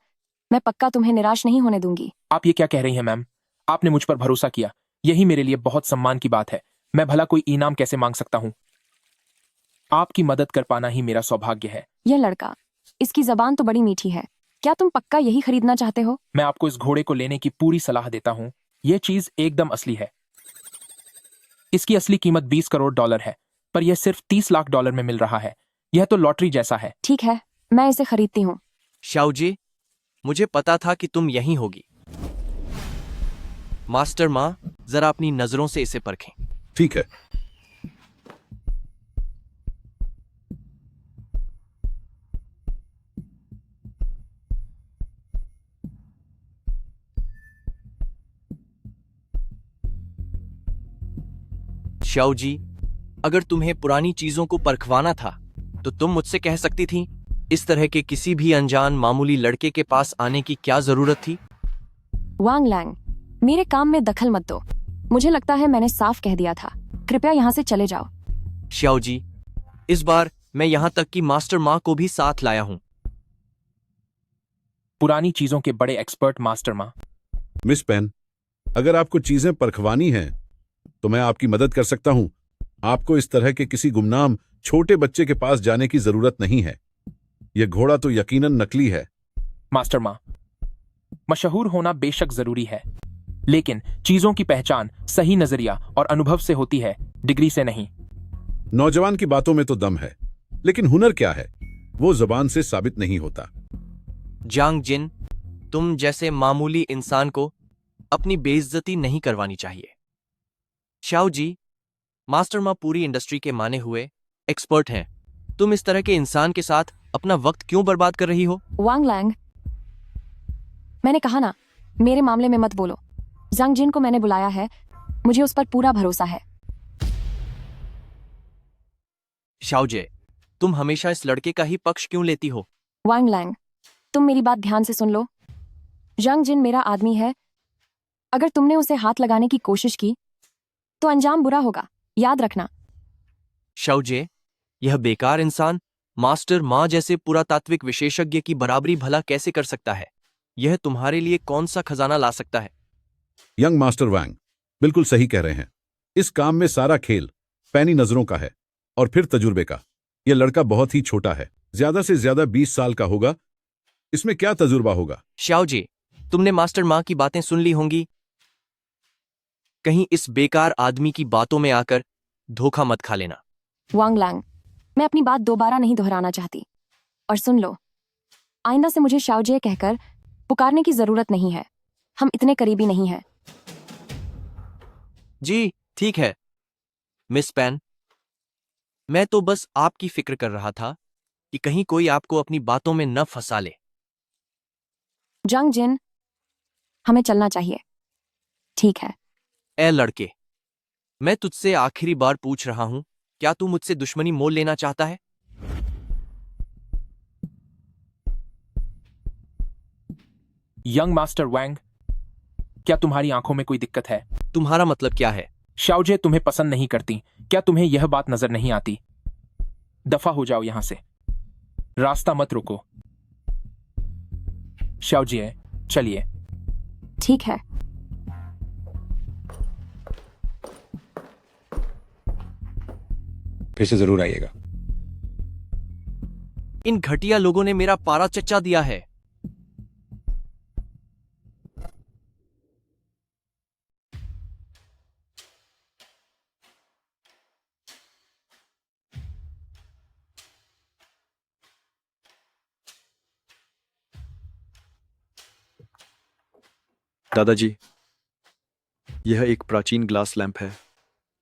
मैं पक्का तुम्हें निराश नहीं होने दूंगी। आप ये क्या कह रही हैं मैम? आपने मुझ पर भरोसा किया, यही मेरे लिए बहुत सम्मान की बात है। मैं भला कोई इनाम कैसे मांग सकता हूँ? आपकी मदद कर पाना ही मेरा सौभाग्य है। यह लड़का, इसकी जबान तो बड़ी मीठी है। क्या तुम पक्का यही खरीदना चाहते हो? मैं आपको इस घोड़े को लेने की पूरी सलाह देता हूँ। यह चीज एकदम असली है। इसकी असली कीमत $20 करोड़ है, पर यह सिर्फ $30 लाख में मिल रहा है। यह तो लॉटरी जैसा है। ठीक है, मैं इसे खरीदती हूँ। शाओजी, मुझे पता था कि तुम यहीं होगी। मास्टर माँ, जरा अपनी नजरों से इसे परखें। ठीक है। शाओजी, अगर तुम्हें पुरानी चीजों को परखवाना था तो तुम मुझसे कह सकती थी। इस तरह के किसी भी अनजान मामूली लड़के के पास आने की क्या जरूरत थी? वांग लैंग, मेरे काम में दखल मत दो। मुझे लगता है मैंने साफ कह दिया था। कृपया यहाँ से चले जाओ। शाओजी, इस बार मैं यहाँ तक कि मास्टर माँ को भी साथ लाया हूँ। पुरानी चीजों के बड़े एक्सपर्ट मास्टर माँ। मिस पेन, अगर आपको चीजें परखवानी हैं तो मैं आपकी मदद कर सकता हूं। आपको इस तरह के किसी गुमनाम छोटे बच्चे के पास जाने की जरूरत नहीं है। यह घोड़ा तो यकीनन नकली है। मास्टर माँ, मशहूर होना बेशक जरूरी है, लेकिन चीजों की पहचान सही नजरिया और अनुभव से होती है, डिग्री से नहीं। नौजवान की बातों में तो दम है, लेकिन हुनर क्या है, वो जबान से साबित नहीं होता। जांग जिन, तुम जैसे मामूली इंसान को अपनी बेइज्जती नहीं करवानी चाहिए। शाओ जी, मास्टर माँ पूरी इंडस्ट्री के माने हुए एक्सपर्ट हैं। तुम इस तरह के इंसान के साथ अपना वक्त क्यों बर्बाद कर रही हो? वांग लैंग, मैंने कहा ना, मेरे मामले में मत बोलो। जांग जिन को मैंने बुलाया है, मुझे उस पर पूरा भरोसा है। शाओजे, तुम हमेशा इस लड़के का ही पक्ष क्यों लेती हो? वांग लैंग, तुम मेरी बात ध्यान से सुन लो। जांग जिन मेरा आदमी है। अगर तुमने उसे हाथ लगाने की कोशिश की तो अंजाम बुरा होगा, याद रखना। शाओजे, यह बेकार इंसान मास्टर माँ जैसे पुरातात्विक विशेषज्ञ की बराबरी भला कैसे कर सकता है? यह तुम्हारे लिए कौन सा खजाना ला सकता है? यंग मास्टर वांग बिल्कुल सही कह रहे हैं। इस काम में सारा खेल पैनी नजरों का है और फिर तजुर्बे का। यह लड़का बहुत ही छोटा है, ज्यादा से ज्यादा 20 साल का होगा। इसमें क्या तजुर्बा होगा? शाओ जी, तुमने मास्टर माँ की बातें सुन ली होंगी। कहीं इस बेकार आदमी की बातों में आकर धोखा मत खा लेना। वांग लैंग, मैं अपनी बात दोबारा नहीं दोहराना चाहती। और सुन लो, आइंदा से मुझे शाओजे कहकर पुकारने की जरूरत नहीं है। हम इतने करीबी नहीं हैं। जी ठीक है मिस पैन, मैं तो बस आपकी फिक्र कर रहा था कि कहीं कोई आपको अपनी बातों में न फंसा ले। जंग जिन, हमें चलना चाहिए। ठीक है। ए लड़के, मैं तुझसे आखिरी बार पूछ रहा हूं, क्या तू मुझसे दुश्मनी मोल लेना चाहता है? यंग मास्टर वैंग, क्या तुम्हारी आंखों में कोई दिक्कत है? तुम्हारा मतलब क्या है? शाओजे तुम्हें पसंद नहीं करती। क्या तुम्हें यह बात नजर नहीं आती? दफा हो जाओ यहां से, रास्ता मत रोको। शाओजे, चलिए। ठीक है। फिर से जरूर आइएगा। इन घटिया लोगों ने मेरा पारा चच्चा दिया है। दादाजी, यह एक प्राचीन ग्लास लैंप है।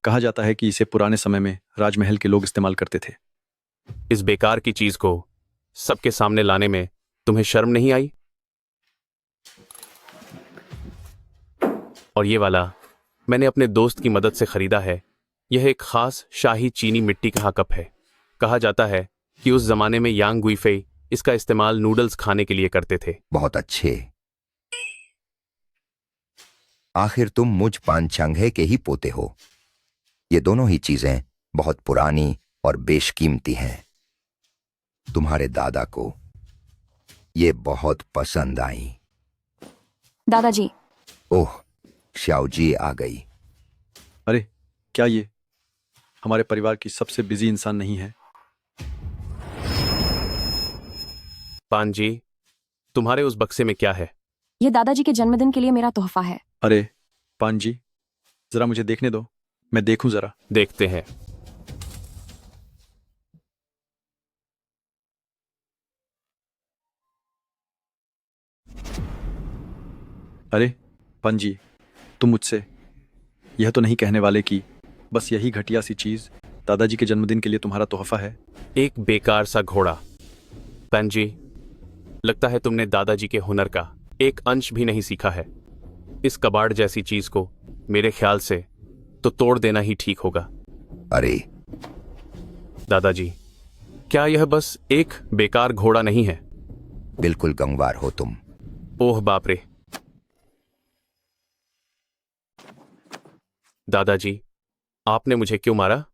कहा जाता है कि इसे पुराने समय में राजमहल के लोग इस्तेमाल करते थे। इस बेकार की चीज को सबके सामने लाने में तुम्हें शर्म नहीं आई? और ये वाला मैंने अपने दोस्त की मदद से खरीदा है। यह एक खास शाही चीनी मिट्टी का कप है। कहा जाता है कि उस जमाने में यांग गुइफेई इसका इस्तेमाल नूडल्स खाने के लिए करते थे। बहुत अच्छे। आखिर तुम मुझ पानचांगे के ही पोते हो। ये दोनों ही चीजें बहुत पुरानी और बेशकीमती हैं। तुम्हारे दादा को ये बहुत पसंद आई। दादाजी। ओह, शाओजी आ गई। अरे, क्या ये हमारे परिवार की सबसे बिजी इंसान नहीं है? पान जी, तुम्हारे उस बक्से में क्या है? ये दादाजी के जन्मदिन के लिए मेरा तोहफा है। अरे पान जी, जरा मुझे देखने दो, मैं देखूं जरा। देखते हैं। अरे पान जी, तुम मुझसे यह तो नहीं कहने वाले कि बस यही घटिया सी चीज दादाजी के जन्मदिन के लिए तुम्हारा तोहफा है? एक बेकार सा घोड़ा। पान जी, लगता है तुमने दादाजी के हुनर का एक अंश भी नहीं सीखा है। इस कबाड़ जैसी चीज को मेरे ख्याल से तो तोड़ देना ही ठीक होगा। अरे दादाजी, क्या यह बस एक बेकार घोड़ा नहीं है? बिल्कुल गंवार हो तुम। ओह बाप रे। दादाजी, आपने मुझे क्यों मारा?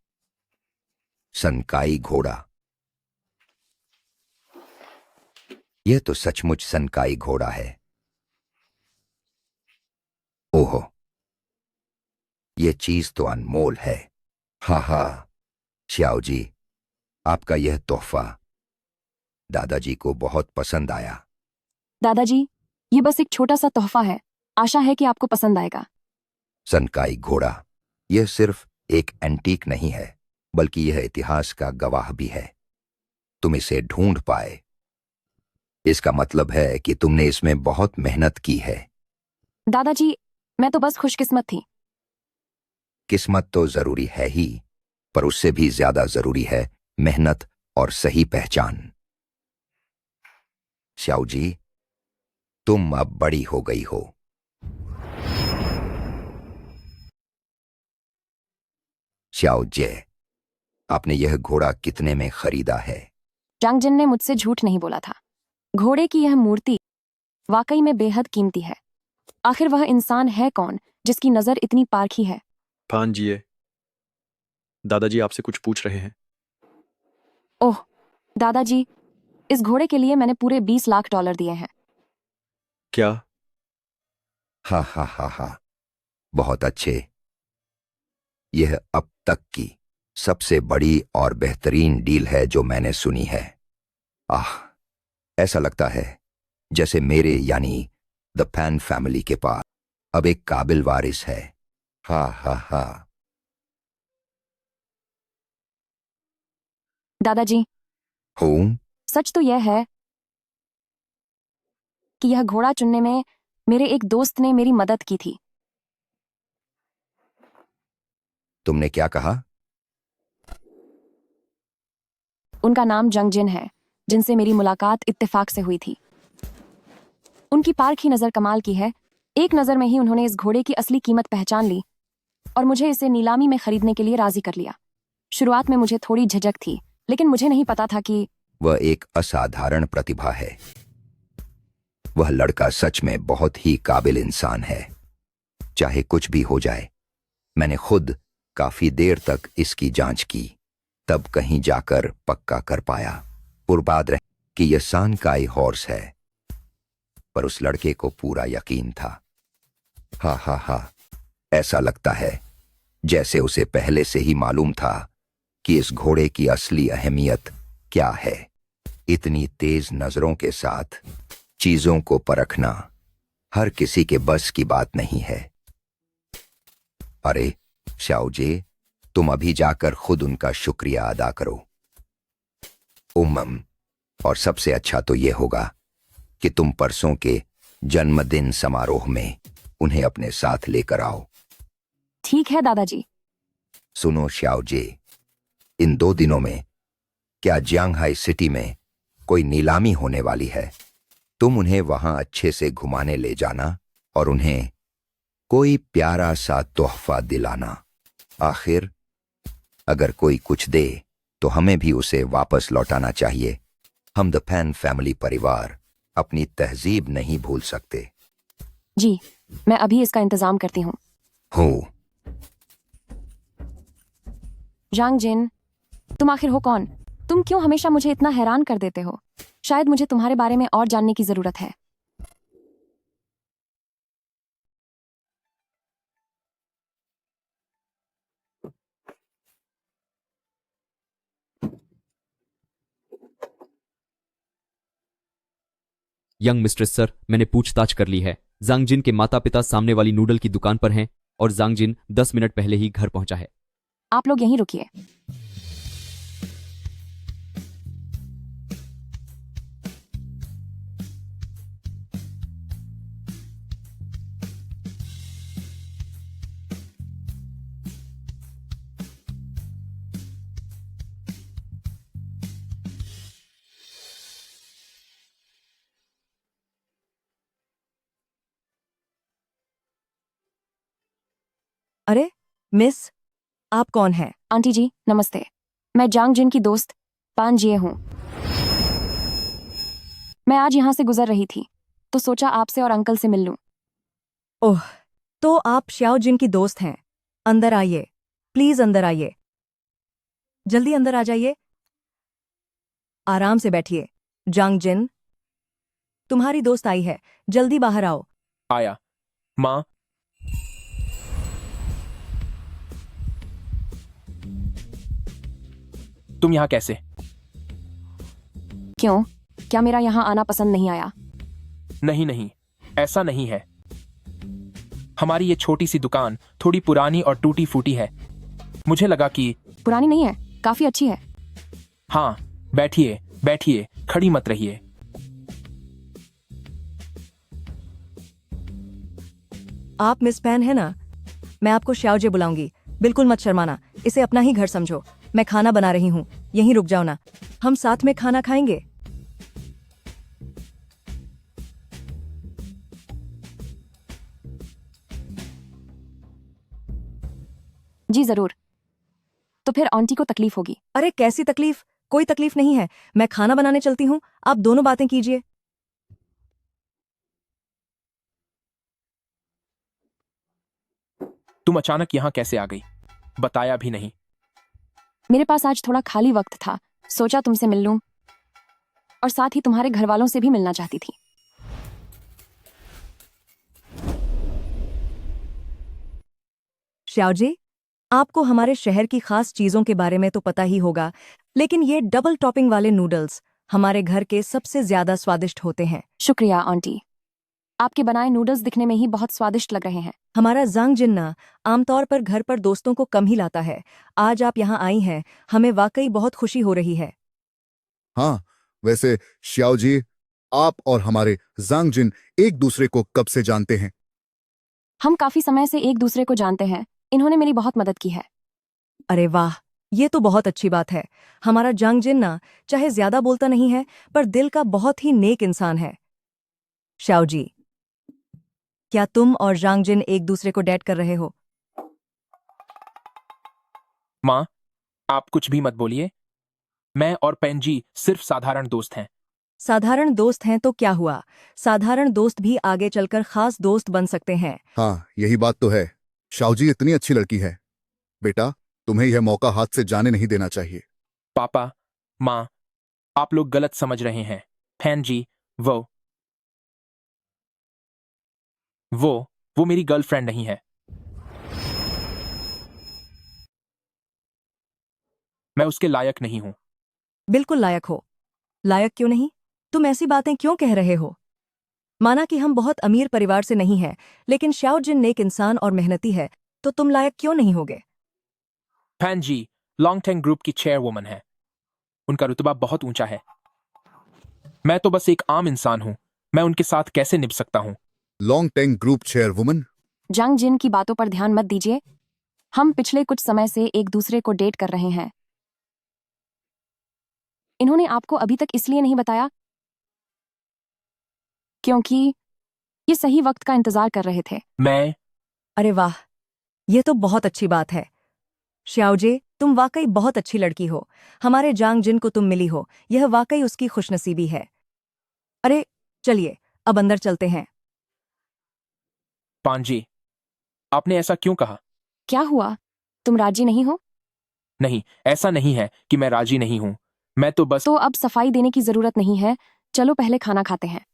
सनकाई घोड़ा। यह तो सचमुच सनकाई घोड़ा है। ओहो, यह चीज तो अनमोल है। हाँ हाँ, श्याओ जी, आपका यह तोहफा दादाजी को बहुत पसंद आया। दादाजी, ये बस एक छोटा सा तोहफा है। आशा है कि आपको पसंद आएगा। सनकाई घोड़ा यह सिर्फ एक एंटीक नहीं है, बल्कि यह इतिहास का गवाह भी है। तुम इसे ढूंढ पाए, इसका मतलब है कि तुमने इसमें बहुत मेहनत की है। दादाजी, मैं तो बस खुशकिस्मत थी। किस्मत तो जरूरी है ही, पर उससे भी ज्यादा जरूरी है मेहनत और सही पहचान। श्याओ जी, तुम अब बड़ी हो गई हो। श्याओ जे, आपने यह घोड़ा कितने में खरीदा है? जांग जिन ने मुझसे झूठ नहीं बोला था। घोड़े की यह मूर्ति वाकई में बेहद कीमती है। आखिर वह इंसान है कौन जिसकी नजर इतनी पारखी है? पान जी, दादाजी आपसे कुछ पूछ रहे हैं। ओह दादाजी, इस घोड़े के लिए मैंने पूरे 20 लाख डॉलर दिए हैं। क्या? हा हा हा हा, बहुत अच्छे। यह अब तक की सबसे बड़ी और बेहतरीन डील है जो मैंने सुनी है। आह, ऐसा लगता है जैसे मेरे यानी द पैन फैमिली के पास अब एक काबिल वारिस है। हा हा हा। दादाजी, हूँ? सच तो यह है कि यह घोड़ा चुनने में मेरे एक दोस्त ने मेरी मदद की थी। तुमने क्या कहा? उनका नाम जंगजिन है, जिनसे मेरी मुलाकात इत्तेफाक से हुई थी। उनकी पार्क ही नजर कमाल की है। एक नजर में ही उन्होंने इस घोड़े की असली कीमत पहचान ली और मुझे इसे नीलामी में खरीदने के लिए राजी कर लिया। शुरुआत में मुझे थोड़ी झिझक थी, लेकिन मुझे नहीं पता था कि वह एक असाधारण प्रतिभा है। वह लड़का सच में बहुत ही काबिल इंसान है। चाहे कुछ भी हो जाए, मैंने खुद काफी देर तक इसकी जांच की, तब कहीं जाकर पक्का कर पाया। पुरबाद रहे कि यह सानकाई हॉर्स है, पर उस लड़के को पूरा यकीन था। हा हा हा, ऐसा लगता है जैसे उसे पहले से ही मालूम था कि इस घोड़े की असली अहमियत क्या है। इतनी तेज नजरों के साथ चीजों को परखना हर किसी के बस की बात नहीं है। अरे शाओजे, तुम अभी जाकर खुद उनका शुक्रिया अदा करो। और सबसे अच्छा तो यह होगा कि तुम परसों के जन्मदिन समारोह में उन्हें अपने साथ लेकर आओ। ठीक है दादाजी। सुनो शाओजे, इन 2 दिनों में क्या जियांगहाई सिटी में कोई नीलामी होने वाली है? तुम उन्हें वहां अच्छे से घुमाने ले जाना और उन्हें कोई प्यारा सा तोहफा दिलाना। आखिर अगर कोई कुछ दे तो हमें भी उसे वापस लौटाना चाहिए। हम द फैन फैमिली परिवार अपनी तहजीब नहीं भूल सकते। जी, मैं अभी इसका इंतजाम करती हूँ। हो। जांगजिन, तुम आखिर हो कौन? तुम क्यों हमेशा मुझे इतना हैरान कर देते हो? शायद मुझे तुम्हारे बारे में और जानने की जरूरत है। यंग मिस्ट्रेस सर, मैंने पूछताछ कर ली है। जांगजिन के माता पिता सामने वाली नूडल की दुकान पर हैं और जांगजिन 10 मिनट पहले ही घर पहुंचा है। आप लोग यहीं रुकिए। अरे मिस, आप कौन हैं? आंटी जी नमस्ते, मैं जांगजिन की दोस्त पान जिए हूँ। मैं आज यहाँ से गुजर रही थी तो सोचा आपसे और अंकल से मिल लूं। ओह, तो आप श्याओ जिन की दोस्त हैं। अंदर आइए, प्लीज अंदर आइए। जल्दी अंदर आ जाइए। आराम से बैठिए। जांगजिन, तुम्हारी दोस्त आई है, जल्दी बाहर आओ। आया। माँ, तुम यहाँ कैसे? क्यों, क्या मेरा यहाँ आना पसंद नहीं आया? नहीं नहीं, ऐसा नहीं है। हमारी ये छोटी सी दुकान थोड़ी पुरानी और टूटी फूटी है। मुझे लगा कि पुरानी नहीं है, काफी अच्छी है। हाँ, बैठिए बैठिए, खड़ी मत रहिए। आप मिस पैन है ना? मैं आपको श्याओजे बुलाऊंगी, बिल्कुल मत शर्माना। इसे अपना ही घर समझो। मैं खाना बना रही हूँ, यहीं रुक जाओ ना, हम साथ में खाना खाएंगे। जी जरूर। तो फिर आंटी को तकलीफ होगी। अरे कैसी तकलीफ? कोई तकलीफ नहीं है। मैं खाना बनाने चलती हूँ, आप दोनों बातें कीजिए। तुम अचानक यहाँ कैसे आ गई? बताया भी नहीं। मेरे पास आज थोड़ा खाली वक्त था, सोचा तुमसे मिल लूं और साथ ही तुम्हारे घर वालों से भी मिलना चाहती थी। श्याओजी, आपको हमारे शहर की खास चीजों के बारे में तो पता ही होगा, लेकिन ये डबल टॉपिंग वाले नूडल्स हमारे घर के सबसे ज्यादा स्वादिष्ट होते हैं। शुक्रिया आंटी। आपके बनाए नूडल्स दिखने में ही बहुत स्वादिष्ट लग रहे हैं। हमारा जांग जिन्ना आमतौर पर घर पर दोस्तों को कम ही लाता है। आज आप यहाँ आई हैं, हमें वाकई बहुत खुशी हो रही है। हाँ, वैसे श्याओ जी, आप और हमारे जांग जिन एक दूसरे को कब से जानते हैं? हम काफी समय से एक दूसरे को जानते हैं। इन्होंने मेरी बहुत मदद की है। अरे वाह, ये तो बहुत अच्छी बात है। हमारा जांग जिन्ना चाहे ज्यादा बोलता नहीं है, पर दिल का बहुत ही नेक इंसान है। श्याओ जी, क्या तुम और जांग जिन एक दूसरे को डेट कर रहे हो? माँ, आप कुछ भी मत बोलिए। मैं और पेंजी सिर्फ साधारण दोस्त हैं। साधारण दोस्त हैं तो क्या हुआ? साधारण दोस्त भी आगे चलकर खास दोस्त बन सकते हैं। हाँ, यही बात तो है। शाओ जी इतनी अच्छी लड़की है। बेटा, तुम्हें यह मौका हाथ से जाने नहीं देना चाहिए। पापा, माँ, आप लोग गलत समझ रहे हैं। पेंजी, वो मेरी गर्लफ्रेंड नहीं है। मैं उसके लायक नहीं हूं। बिल्कुल लायक हो। लायक क्यों नहीं? तुम ऐसी बातें क्यों कह रहे हो? माना कि हम बहुत अमीर परिवार से नहीं हैं, लेकिन श्याओ जिन नेक इंसान और मेहनती है, तो तुम लायक क्यों नहीं होगे? पेंजी लॉन्गटेंग ग्रुप की चेयरवुमन है। उनका रुतबा बहुत ऊंचा है। मैं तो बस एक आम इंसान हूं। मैं उनके साथ कैसे निभ सकता हूं? लॉन्गटेंग ग्रुप चेयरवुमन? जांग जिन की बातों पर ध्यान मत दीजिए। हम पिछले कुछ समय से एक दूसरे को डेट कर रहे हैं। इन्होंने आपको अभी तक इसलिए नहीं बताया क्योंकि ये सही वक्त का इंतजार कर रहे थे। अरे वाह, ये तो बहुत अच्छी बात है। श्याओजे, तुम वाकई बहुत अच्छी लड़की हो। हमारे जांग जिन को तुम मिली हो, यह वाकई उसकी खुशनसीबी है। अरे चलिए, अब अंदर चलते हैं। पांजी, आपने ऐसा क्यों कहा? क्या हुआ? तुम राजी नहीं हो? नहीं, ऐसा नहीं है कि मैं राजी नहीं हूं। मैं तो बस। तो अब सफाई देने की जरूरत नहीं है। चलो पहले खाना खाते हैं।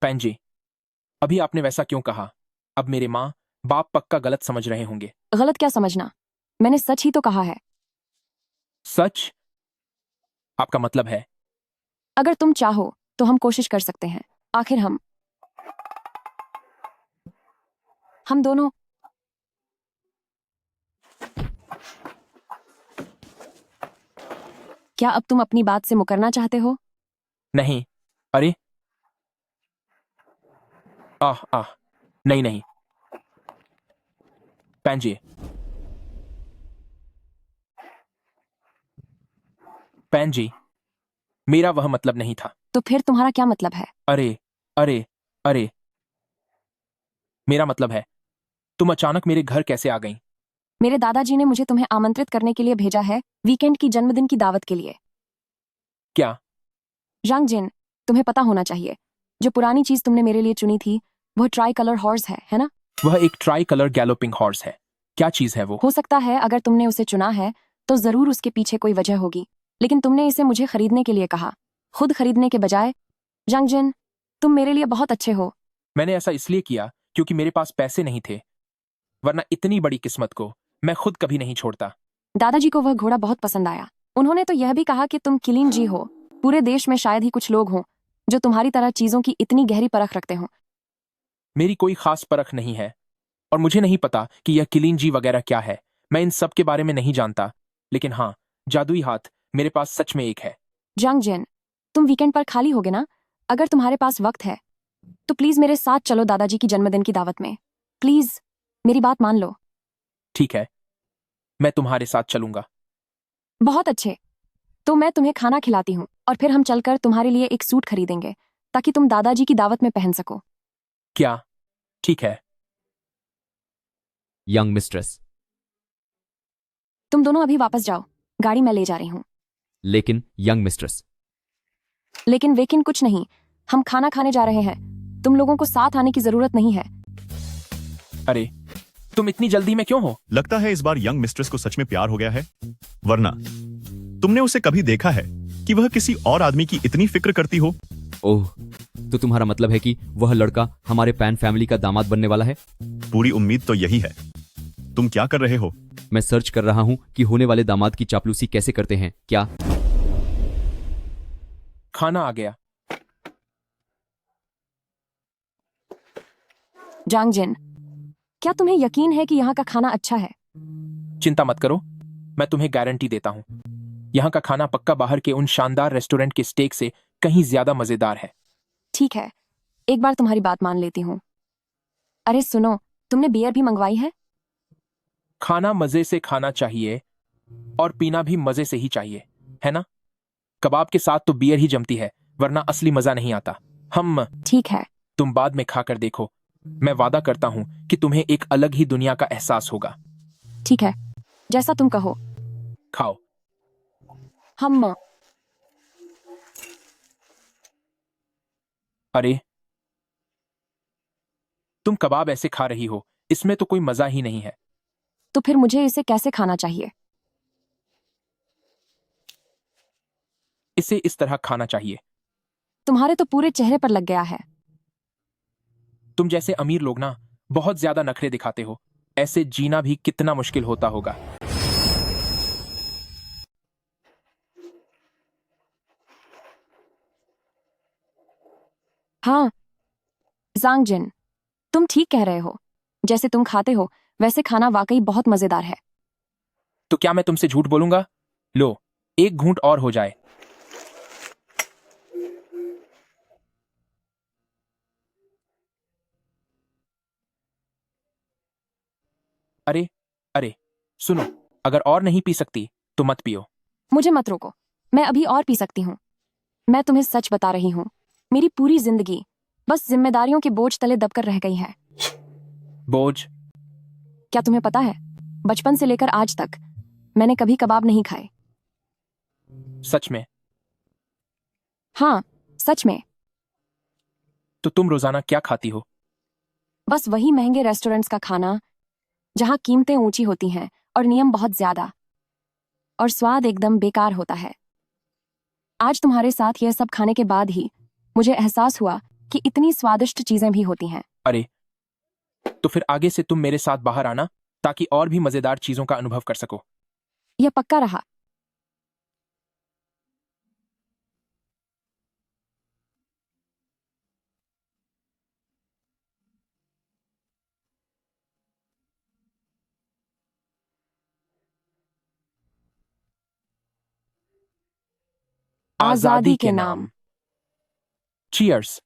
पेंजी, अभी आपने वैसा क्यों कहा? अब मेरे माँ बाप पक्का गलत समझ रहे होंगे। गलत क्या समझना? मैंने सच ही तो कहा है। सच? आपका मतलब है? अगर तुम चाहो तो हम कोशिश कर सकते हैं। आखिर हम दोनों। क्या अब तुम अपनी बात से मुकरना चाहते हो? नहीं। अरे नहीं। पेंजी, मेरा वह मतलब नहीं था। तो फिर तुम्हारा क्या मतलब है? अरे मेरा मतलब है, तुम अचानक मेरे घर कैसे आ गई? मेरे दादाजी ने मुझे तुम्हें आमंत्रित करने के लिए भेजा है, वीकेंड की जन्मदिन की दावत के लिए। क्या? जांग जिन, तुम्हें पता होना चाहिए, जो पुरानी चीज तुमने मेरे लिए चुनी थी वह ट्राई कलर हॉर्स है ना? वह एक ट्राई कलर गैलोपिंग हॉर्स है। क्या चीज है वो? हो सकता है अगर तुमने उसे चुना है तो जरूर उसके पीछे कोई वजह होगी, लेकिन तुमने इसे मुझे खरीदने के लिए कहा, खुद खरीदने के बजाय। जांग जिन, तुम मेरे लिए बहुत अच्छे हो। मैंने ऐसा इसलिए किया क्योंकि मेरे पास पैसे नहीं थे, वरना इतनी बड़ी किस्मत को मैं खुद कभी नहीं छोड़ता। दादाजी को वह घोड़ा बहुत पसंद आया। उन्होंने तो यह भी कहा कि तुम किलिन जी हो। पूरे देश में शायद ही कुछ लोग हों जो तुम्हारी तरह चीजों की इतनी गहरी परख रखते हों। मेरी कोई खास परख नहीं है और मुझे नहीं पता कि यह किलिन जी वगैरह क्या है। मैं इन सब के बारे में नहीं जानता, लेकिन हाँ, जादुई हाथ मेरे पास सच में एक है। जांग जिन, तुम वीकेंड पर खाली होगे ना? अगर तुम्हारे पास वक्त है तो प्लीज मेरे साथ चलो दादाजी की जन्मदिन की दावत में। प्लीज मेरी बात मान लो। ठीक है, मैं तुम्हारे साथ चलूंगा। बहुत अच्छे, तो मैं तुम्हें खाना खिलाती हूँ और फिर हम चलकर तुम्हारे लिए एक सूट खरीदेंगे ताकि तुम दादाजी की दावत में पहन सको। क्या? ठीक है। यंग मिस्ट्रेस, तुम दोनों अभी वापस जाओ, गाड़ी मैं ले जा रही हूँ। लेकिन यंग मिस्ट्रेस। लेकिन कुछ नहीं, हम खाना खाने जा रहे हैं। तुम लोगों को साथ आने की जरूरत नहीं है। अरे तुम इतनी जल्दी में क्यों हो? लगता है इस बार यंग मिस्ट्रेस को सच में प्यार हो गया है, वरना तुमने उसे कभी देखा है कि वह किसी और आदमी की इतनी फिक्र करती हो? ओह, तो तुम्हारा मतलब है कि वह लड़का हमारे पैन फैमिली का दामाद बनने वाला है? पूरी उम्मीद तो यही है। तुम क्या कर रहे हो? मैं सर्च कर रहा हूं कि होने वाले दामाद की चापलूसी कैसे करते हैं। क्या खाना आ गया। जांगजिन, क्या तुम्हें यकीन है कि यहाँ का खाना अच्छा है? चिंता मत करो, मैं तुम्हें गारंटी देता हूँ, यहाँ का खाना पक्का बाहर के उन शानदार रेस्टोरेंट के स्टेक से कहीं ज्यादा मजेदार है। ठीक है, एक बार तुम्हारी बात मान लेती हूँ। अरे सुनो, तुमने बियर भी मंगवाई है? खाना मजे से खाना चाहिए और पीना भी मजे से ही चाहिए, है ना? कबाब के साथ तो बियर ही जमती है, वरना असली मजा नहीं आता। हम ठीक है, तुम बाद में खाकर देखो, मैं वादा करता हूं कि तुम्हें एक अलग ही दुनिया का एहसास होगा। ठीक है, जैसा तुम कहो। खाओ। हम अरे, तुम कबाब ऐसे खा रही हो, इसमें तो कोई मजा ही नहीं है। तो फिर मुझे इसे कैसे खाना चाहिए? इसे इस तरह खाना चाहिए। तुम्हारे तो पूरे चेहरे पर लग गया है। तुम जैसे अमीर लोग ना बहुत ज्यादा नखरे दिखाते हो, ऐसे जीना भी कितना मुश्किल होता होगा। हाँ जांगजिन, तुम ठीक कह रहे हो। जैसे तुम खाते हो वैसे खाना वाकई बहुत मजेदार है। तो क्या मैं तुमसे झूठ बोलूंगा? लो, एक घूंट और हो जाए। अरे अरे, सुनो, अगर और नहीं पी सकती तो मत पियो। मुझे मत रोको, मैं अभी और पी सकती हूँ। मैं तुम्हें सच बता रही हूँ, मेरी पूरी जिंदगी बस जिम्मेदारियों के बोझ तले दबकर रह गई है। बोझ? क्या तुम्हें पता है, बचपन से लेकर आज तक मैंने कभी कबाब नहीं खाए। सच में? हाँ, सच में। तो तुम रोजाना क्या खाती हो? बस वही महंगे रेस्टोरेंट्स का खाना, जहाँ कीमतें ऊंची होती हैं और नियम बहुत ज्यादा, और स्वाद एकदम बेकार होता है। आज तुम्हारे साथ यह सब खाने के बाद ही मुझे एहसास हुआ कि इतनी स्वादिष्ट चीजें भी होती हैं। अरे, तो फिर आगे से तुम मेरे साथ बाहर आना, ताकि और भी मजेदार चीजों का अनुभव कर सको। यह पक्का रहा। आजादी के नाम। चीयर्स।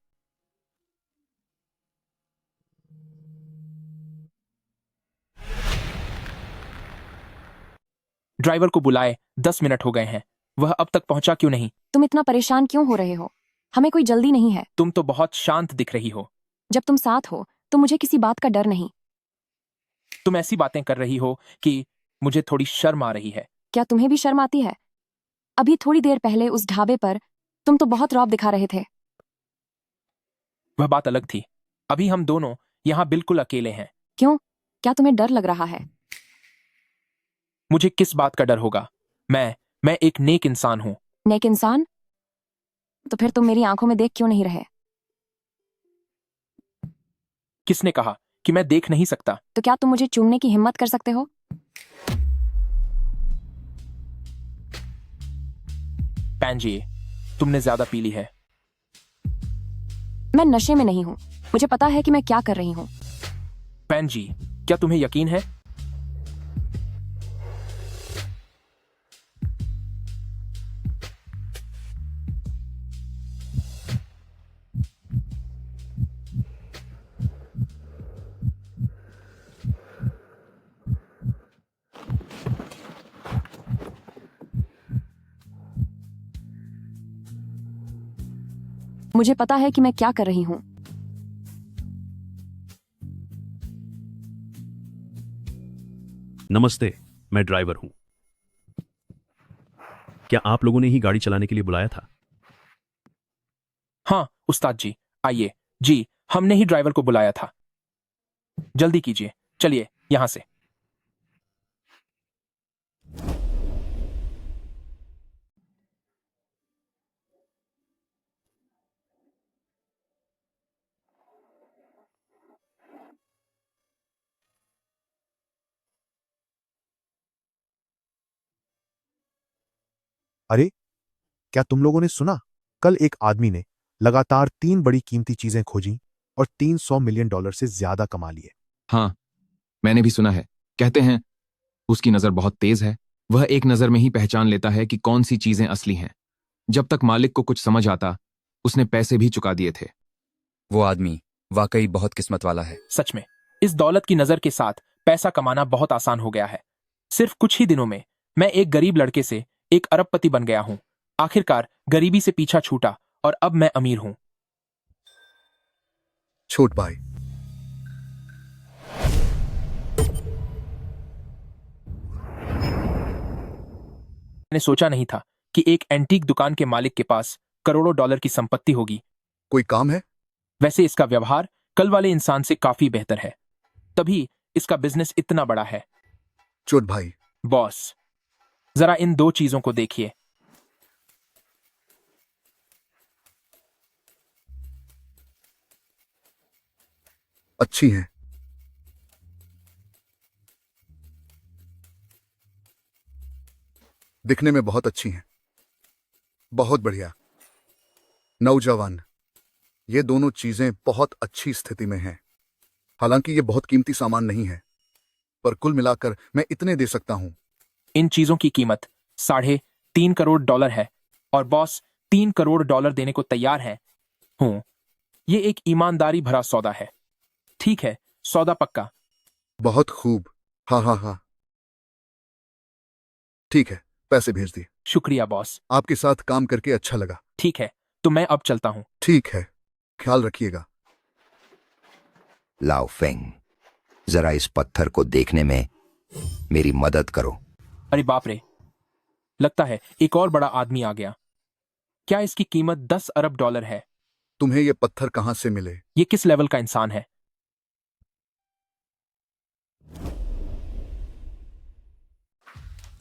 ड्राइवर को बुलाए 10 मिनट हो गए हैं, वह अब तक पहुंचा क्यों नहीं? तुम इतना परेशान क्यों हो रहे हो? हमें कोई जल्दी नहीं है। तुम तो बहुत शांत दिख रही हो। जब तुम साथ हो तो मुझे किसी बात का डर नहीं। तुम ऐसी बातें कर रही हो कि मुझे थोड़ी शर्म आ रही है। क्या तुम्हें भी शर्म आती है? अभी थोड़ी देर पहले उस ढाबे पर तुम तो बहुत रौब दिखा रहे थे। वह बात अलग थी, अभी हम दोनों यहाँ बिल्कुल अकेले हैं। क्यों? क्या तुम्हें डर लग रहा है? मुझे किस बात का डर होगा? मैं एक नेक इंसान हूँ। नेक इंसान? तो फिर तुम मेरी आंखों में देख क्यों नहीं रहे? किसने कहा कि मैं देख नहीं सकता? तो क्या तुम मुझे चूमने की हिम्मत कर सकते हो? पैंजी, तुमने ज्यादा पी ली है। मैं नशे में नहीं हूँ, मुझे पता है कि मैं क्या कर रही हूँ। पैंजी, क्या तुम्हें यकीन है? मुझे पता है कि मैं क्या कर रही हूँ। नमस्ते, मैं ड्राइवर हूं। क्या आप लोगों ने ही गाड़ी चलाने के लिए बुलाया था? हाँ उस्ताद जी, आइए। जी, हमने ही ड्राइवर को बुलाया था। जल्दी कीजिए, चलिए यहां से। अरे, क्या तुम लोगों ने सुना? कल एक आदमी ने लगातार 3 बड़ी कीमती चीजें खोजी और $300 मिलियन से ज्यादा कमा लिए। हाँ, मैंने भी सुना है। कहते हैं उसकी नजर बहुत तेज है। वह एक नजर में ही पहचान लेता है कि कौन सी चीजें असली हैं। जब तक मालिक को कुछ समझ आता, उसने पैसे भी चुका दिए थे। वो आदमी वाकई बहुत किस्मत वाला है। सच में इस दौलत की नजर के साथ पैसा कमाना बहुत आसान हो गया है। सिर्फ कुछ ही दिनों में मैं एक गरीब लड़के से एक अरबपति बन गया हूं। आखिरकार गरीबी से पीछा छूटा और अब मैं अमीर हूं। छोट भाई, मैंने सोचा नहीं था कि एक एंटीक दुकान के मालिक के पास करोड़ों डॉलर की संपत्ति होगी। कोई काम है? वैसे इसका व्यवहार कल वाले इंसान से काफी बेहतर है, तभी इसका बिजनेस इतना बड़ा है। छोट भाई, बॉस, जरा इन 2 चीजों को देखिए। अच्छी हैं। दिखने में बहुत अच्छी हैं। बहुत बढ़िया। नौजवान, ये दोनों चीजें बहुत अच्छी स्थिति में हैं। हालांकि ये बहुत कीमती सामान नहीं है, पर कुल मिलाकर मैं इतने दे सकता हूं। इन चीजों की कीमत $3.5 करोड़ है और बॉस $3 करोड़ देने को तैयार है। ये एक ईमानदारी भरा सौदा है। ठीक है, सौदा पक्का। बहुत खूब। हाँ। ठीक है, पैसे भेज दिए। शुक्रिया बॉस। आपके साथ काम करके अच्छा लगा। ठीक है, तो मैं अब चलता हूं। ठीक है, ख्याल रखिएगा। लाओ फेंग, जरा इस पत्थर को देखने में मेरी मदद करो। अरे बाप रे, लगता है एक और बड़ा आदमी आ गया। क्या इसकी कीमत $10 अरब है? तुम्हें ये पत्थर कहां से मिले? ये किस लेवल का इंसान है?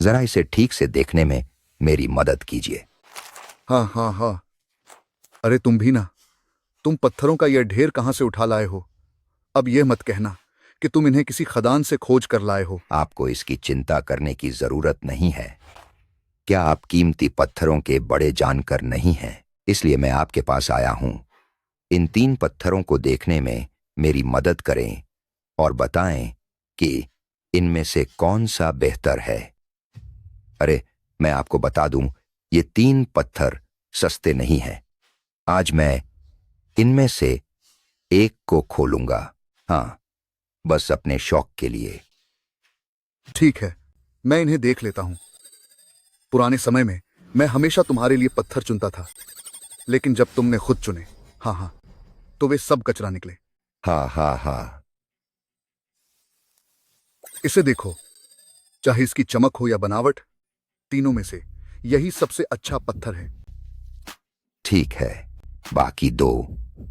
जरा इसे ठीक से देखने में मेरी मदद कीजिए। हाँ। अरे तुम भी ना, तुम पत्थरों का यह ढेर कहां से उठा लाए हो? अब यह मत कहना कि तुम इन्हें किसी खदान से खोज कर लाए हो। आपको इसकी चिंता करने की जरूरत नहीं है। क्या आप कीमती पत्थरों के बड़े जानकर नहीं हैं? इसलिए मैं आपके पास आया हूं। इन 3 पत्थरों को देखने में मेरी मदद करें और बताएं कि इनमें से कौन सा बेहतर है। अरे, मैं आपको बता दूं, ये 3 पत्थर सस्ते नहीं हैं। आज मैं इनमें से एक को खोलूंगा। हाँ, बस अपने शौक के लिए। ठीक है, मैं इन्हें देख लेता हूं। पुराने समय में मैं हमेशा तुम्हारे लिए पत्थर चुनता था, लेकिन जब तुमने खुद चुने, हाँ, तो वे सब कचरा निकले। हाँ। इसे देखो, चाहे इसकी चमक हो या बनावट, तीनों में से यही सबसे अच्छा पत्थर है। ठीक है, बाकी 2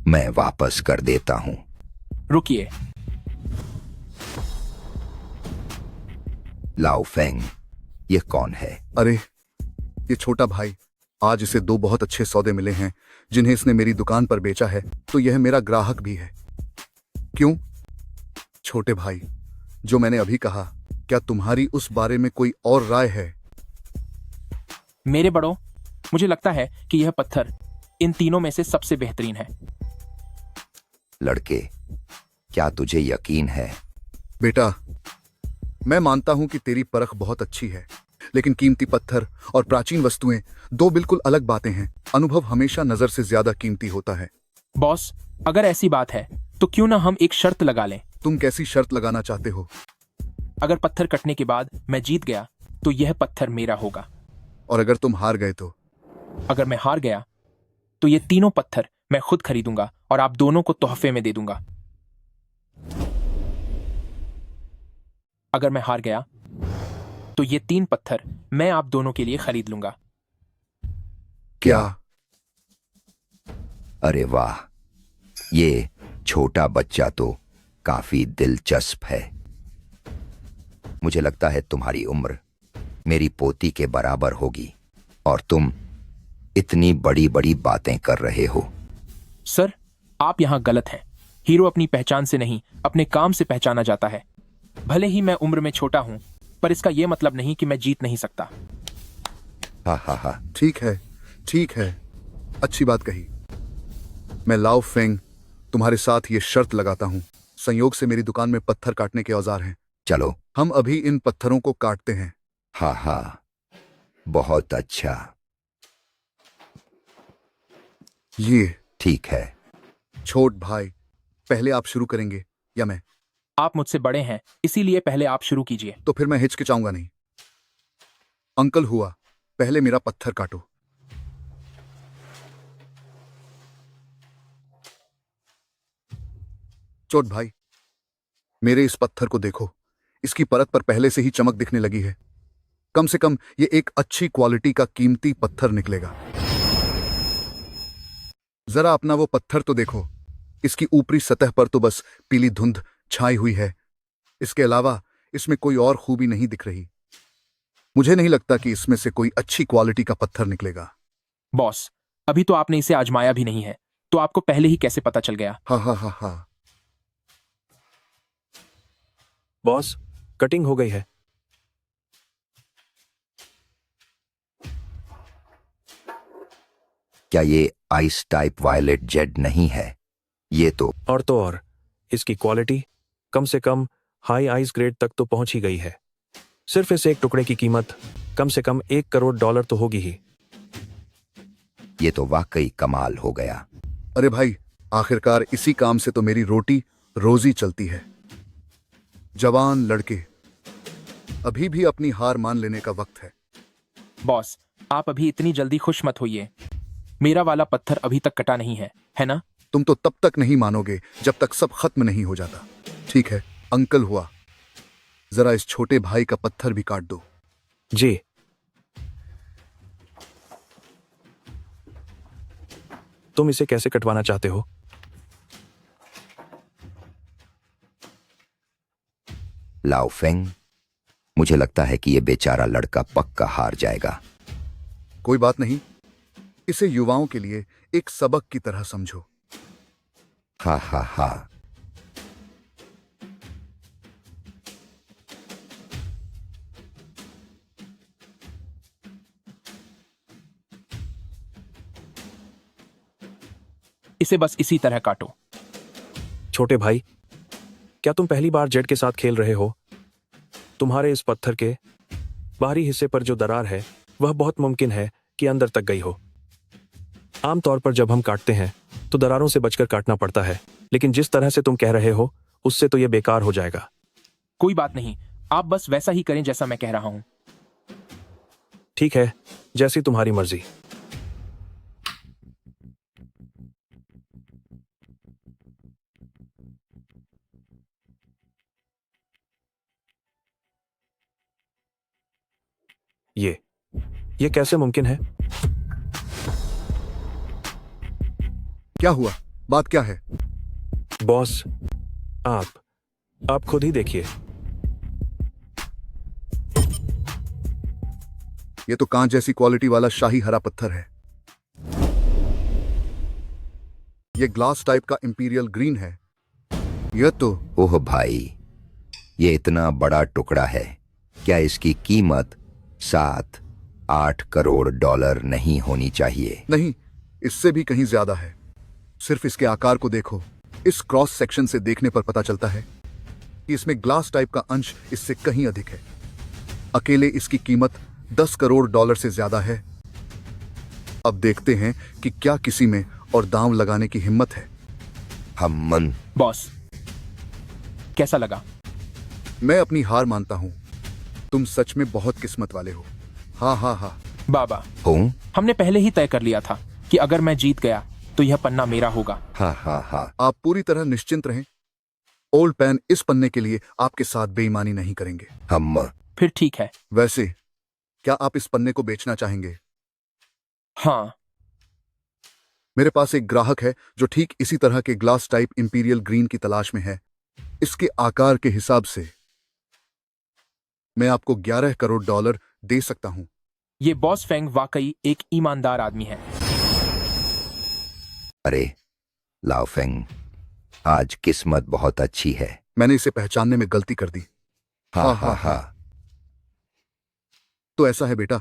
मैं वापस कर देता हूं। रुकिए। लाओ फेंग, ये कौन है? अरे, ये छोटा भाई। आज इसे 2 बहुत अच्छे सौदे मिले हैं जिन्हें इसने मेरी दुकान पर बेचा है, तो यह मेरा ग्राहक भी है। क्यों छोटे भाई, जो मैंने अभी कहा, क्या तुम्हारी उस बारे में कोई और राय है? मेरे बड़ों, मुझे लगता है कि यह पत्थर इन तीनों में से सबसे बेहतरीन है। लड़के, क्या तुझे यकीन है? बेटा, मैं मानता हूं कि तेरी परख बहुत अच्छी है, लेकिन कीमती पत्थर और प्राचीन वस्तुएं 2 बिल्कुल अलग बातें हैं। अनुभव हमेशा नजर से ज्यादा कीमती होता है। बॉस, अगर ऐसी बात है तो क्यों ना हम एक शर्त लगा लें? तुम कैसी शर्त लगाना चाहते हो? अगर पत्थर कटने के बाद मैं जीत गया तो यह पत्थर मेरा होगा। और अगर तुम हार गए तो? अगर मैं हार गया तो ये तीनों पत्थर मैं खुद खरीदूंगा और आप दोनों को तोहफे में दे दूंगा। अगर मैं हार गया तो ये 3 पत्थर मैं आप दोनों के लिए खरीद लूंगा। क्या? अरे वाह, ये छोटा बच्चा तो काफी दिलचस्प है। मुझे लगता है तुम्हारी उम्र मेरी पोती के बराबर होगी और तुम इतनी बड़ी बड़ी बातें कर रहे हो। सर, आप यहां गलत हैं। हीरो अपनी पहचान से नहीं, अपने काम से पहचाना जाता है। भले ही मैं उम्र में छोटा हूं, पर इसका यह मतलब नहीं कि मैं जीत नहीं सकता। हाँ। ठीक है। अच्छी बात कही। मैं लाओ फेंग तुम्हारे साथ ये शर्त लगाता हूं, संयोग से मेरी दुकान में पत्थर काटने के औजार हैं। चलो। हम अभी इन पत्थरों को काटते हैं। हाँ हाँ, बहुत अच्छा। ये ठीक है। छोट भाई, पहले आप शुरू करेंगे या मैं? आप मुझसे बड़े हैं, इसीलिए पहले आप शुरू कीजिए। तो फिर मैं हिचकिचाऊंगा नहीं। अंकल हुआ, पहले मेरा पत्थर काटो। चोट भाई, मेरे इस पत्थर को देखो, इसकी परत पर पहले से ही चमक दिखने लगी है। कम से कम ये एक अच्छी क्वालिटी का कीमती पत्थर निकलेगा। जरा अपना वो पत्थर तो देखो, इसकी ऊपरी सतह पर तो बस पीली धुंध छाई हुई है। इसके अलावा इसमें कोई और खूबी नहीं दिख रही। मुझे नहीं लगता कि इसमें से कोई अच्छी क्वालिटी का पत्थर निकलेगा। बॉस, अभी तो आपने इसे आजमाया भी नहीं है, तो आपको पहले ही कैसे पता चल गया? हाँ हाँ हाँ हाँ। बॉस, कटिंग हो गई है। क्या ये आइस टाइप वायलेट जेड नहीं है? ये तो और इसकी क्वालिटी कम से कम हाई आइस ग्रेड तक तो पहुंच ही गई है। सिर्फ इस एक टुकड़े की कीमत कम से कम $1 करोड़ तो होगी ही। ये तो वाकई कमाल हो गया। अरे भाई, आखिरकार इसी काम से तो मेरी रोटी रोजी चलती है। जवान लड़के, अभी भी अपनी हार मान लेने का वक्त है। बॉस, आप अभी इतनी जल्दी खुश मत होइए। मेरा वाला पत्थर अभी तक कटा नहीं है ना? तुम तो तब तक नहीं मानोगे जब तक सब खत्म नहीं हो जाता। ठीक है, अंकल हुआ, जरा इस छोटे भाई का पत्थर भी काट दो। जी। तुम इसे कैसे कटवाना चाहते हो? लाओ फेंग, मुझे लगता है कि ये बेचारा लड़का पक्का हार जाएगा। कोई बात नहीं, इसे युवाओं के लिए एक सबक की तरह समझो। हा हा हा। इसे बस इसी तरह काटो। छोटे भाई, क्या तुम पहली बार जेट के साथ खेल रहे हो? तुम्हारे इस पत्थर के बाहरी हिस्से पर जो दरार है वह बहुत मुमकिन है कि अंदर तक गई हो। आमतौर पर जब हम काटते हैं तो दरारों से बचकर काटना पड़ता है, लेकिन जिस तरह से तुम कह रहे हो उससे तो यह बेकार हो जाएगा। कोई बात नहीं, आप बस वैसा ही करें जैसा मैं कह रहा हूं। ठीक है, जैसी तुम्हारी मर्जी। ये कैसे मुमकिन है? क्या हुआ? बात क्या है? बॉस, आप खुद ही देखिए। ये तो कांच जैसी क्वालिटी वाला शाही हरा पत्थर है। ये ग्लास टाइप का इंपीरियल ग्रीन है। यह तो ओह भाई, ये इतना बड़ा टुकड़ा है। क्या इसकी कीमत 7-8 करोड़ डॉलर नहीं होनी चाहिए? नहीं, इससे भी कहीं ज्यादा है। सिर्फ इसके आकार को देखो। इस क्रॉस सेक्शन से देखने पर पता चलता है कि इसमें ग्लास टाइप का अंश इससे कहीं अधिक है। अकेले इसकी कीमत 10 करोड़ डॉलर से ज्यादा है। अब देखते हैं कि क्या किसी में और दांव लगाने की हिम्मत है। हमन। बॉस, कैसा लगा? मैं अपनी हार मानता हूं। तुम सच में बहुत किस्मत वाले हो। हाँ हाँ हाँ। बाबा, हूँ? हमने पहले ही तय कर लिया था कि अगर मैं जीत गया तो यह पन्ना मेरा होगा। हाँ हाँ हाँ। आप पूरी तरह निश्चिंत रहें। ओल्ड पैन इस पन्ने के लिए आपके साथ बेईमानी नहीं करेंगे। हम। फिर ठीक है। वैसे क्या आप इस पन्ने को बेचना चाहेंगे? हाँ। मेरे पास एक ग्राहक है जो ठीक इसी तरह के ग्लास टाइप इंपीरियल ग्रीन की तलाश में है। इसके आकार के हिसाब से मैं आपको 11 करोड़ डॉलर दे सकता हूं। ये बॉस फेंग वाकई एक ईमानदार आदमी है। अरे लाओ फेंग, आज किस्मत बहुत अच्छी है। मैंने इसे पहचानने में गलती कर दी। हाँ हाँ हाँ। तो ऐसा है बेटा,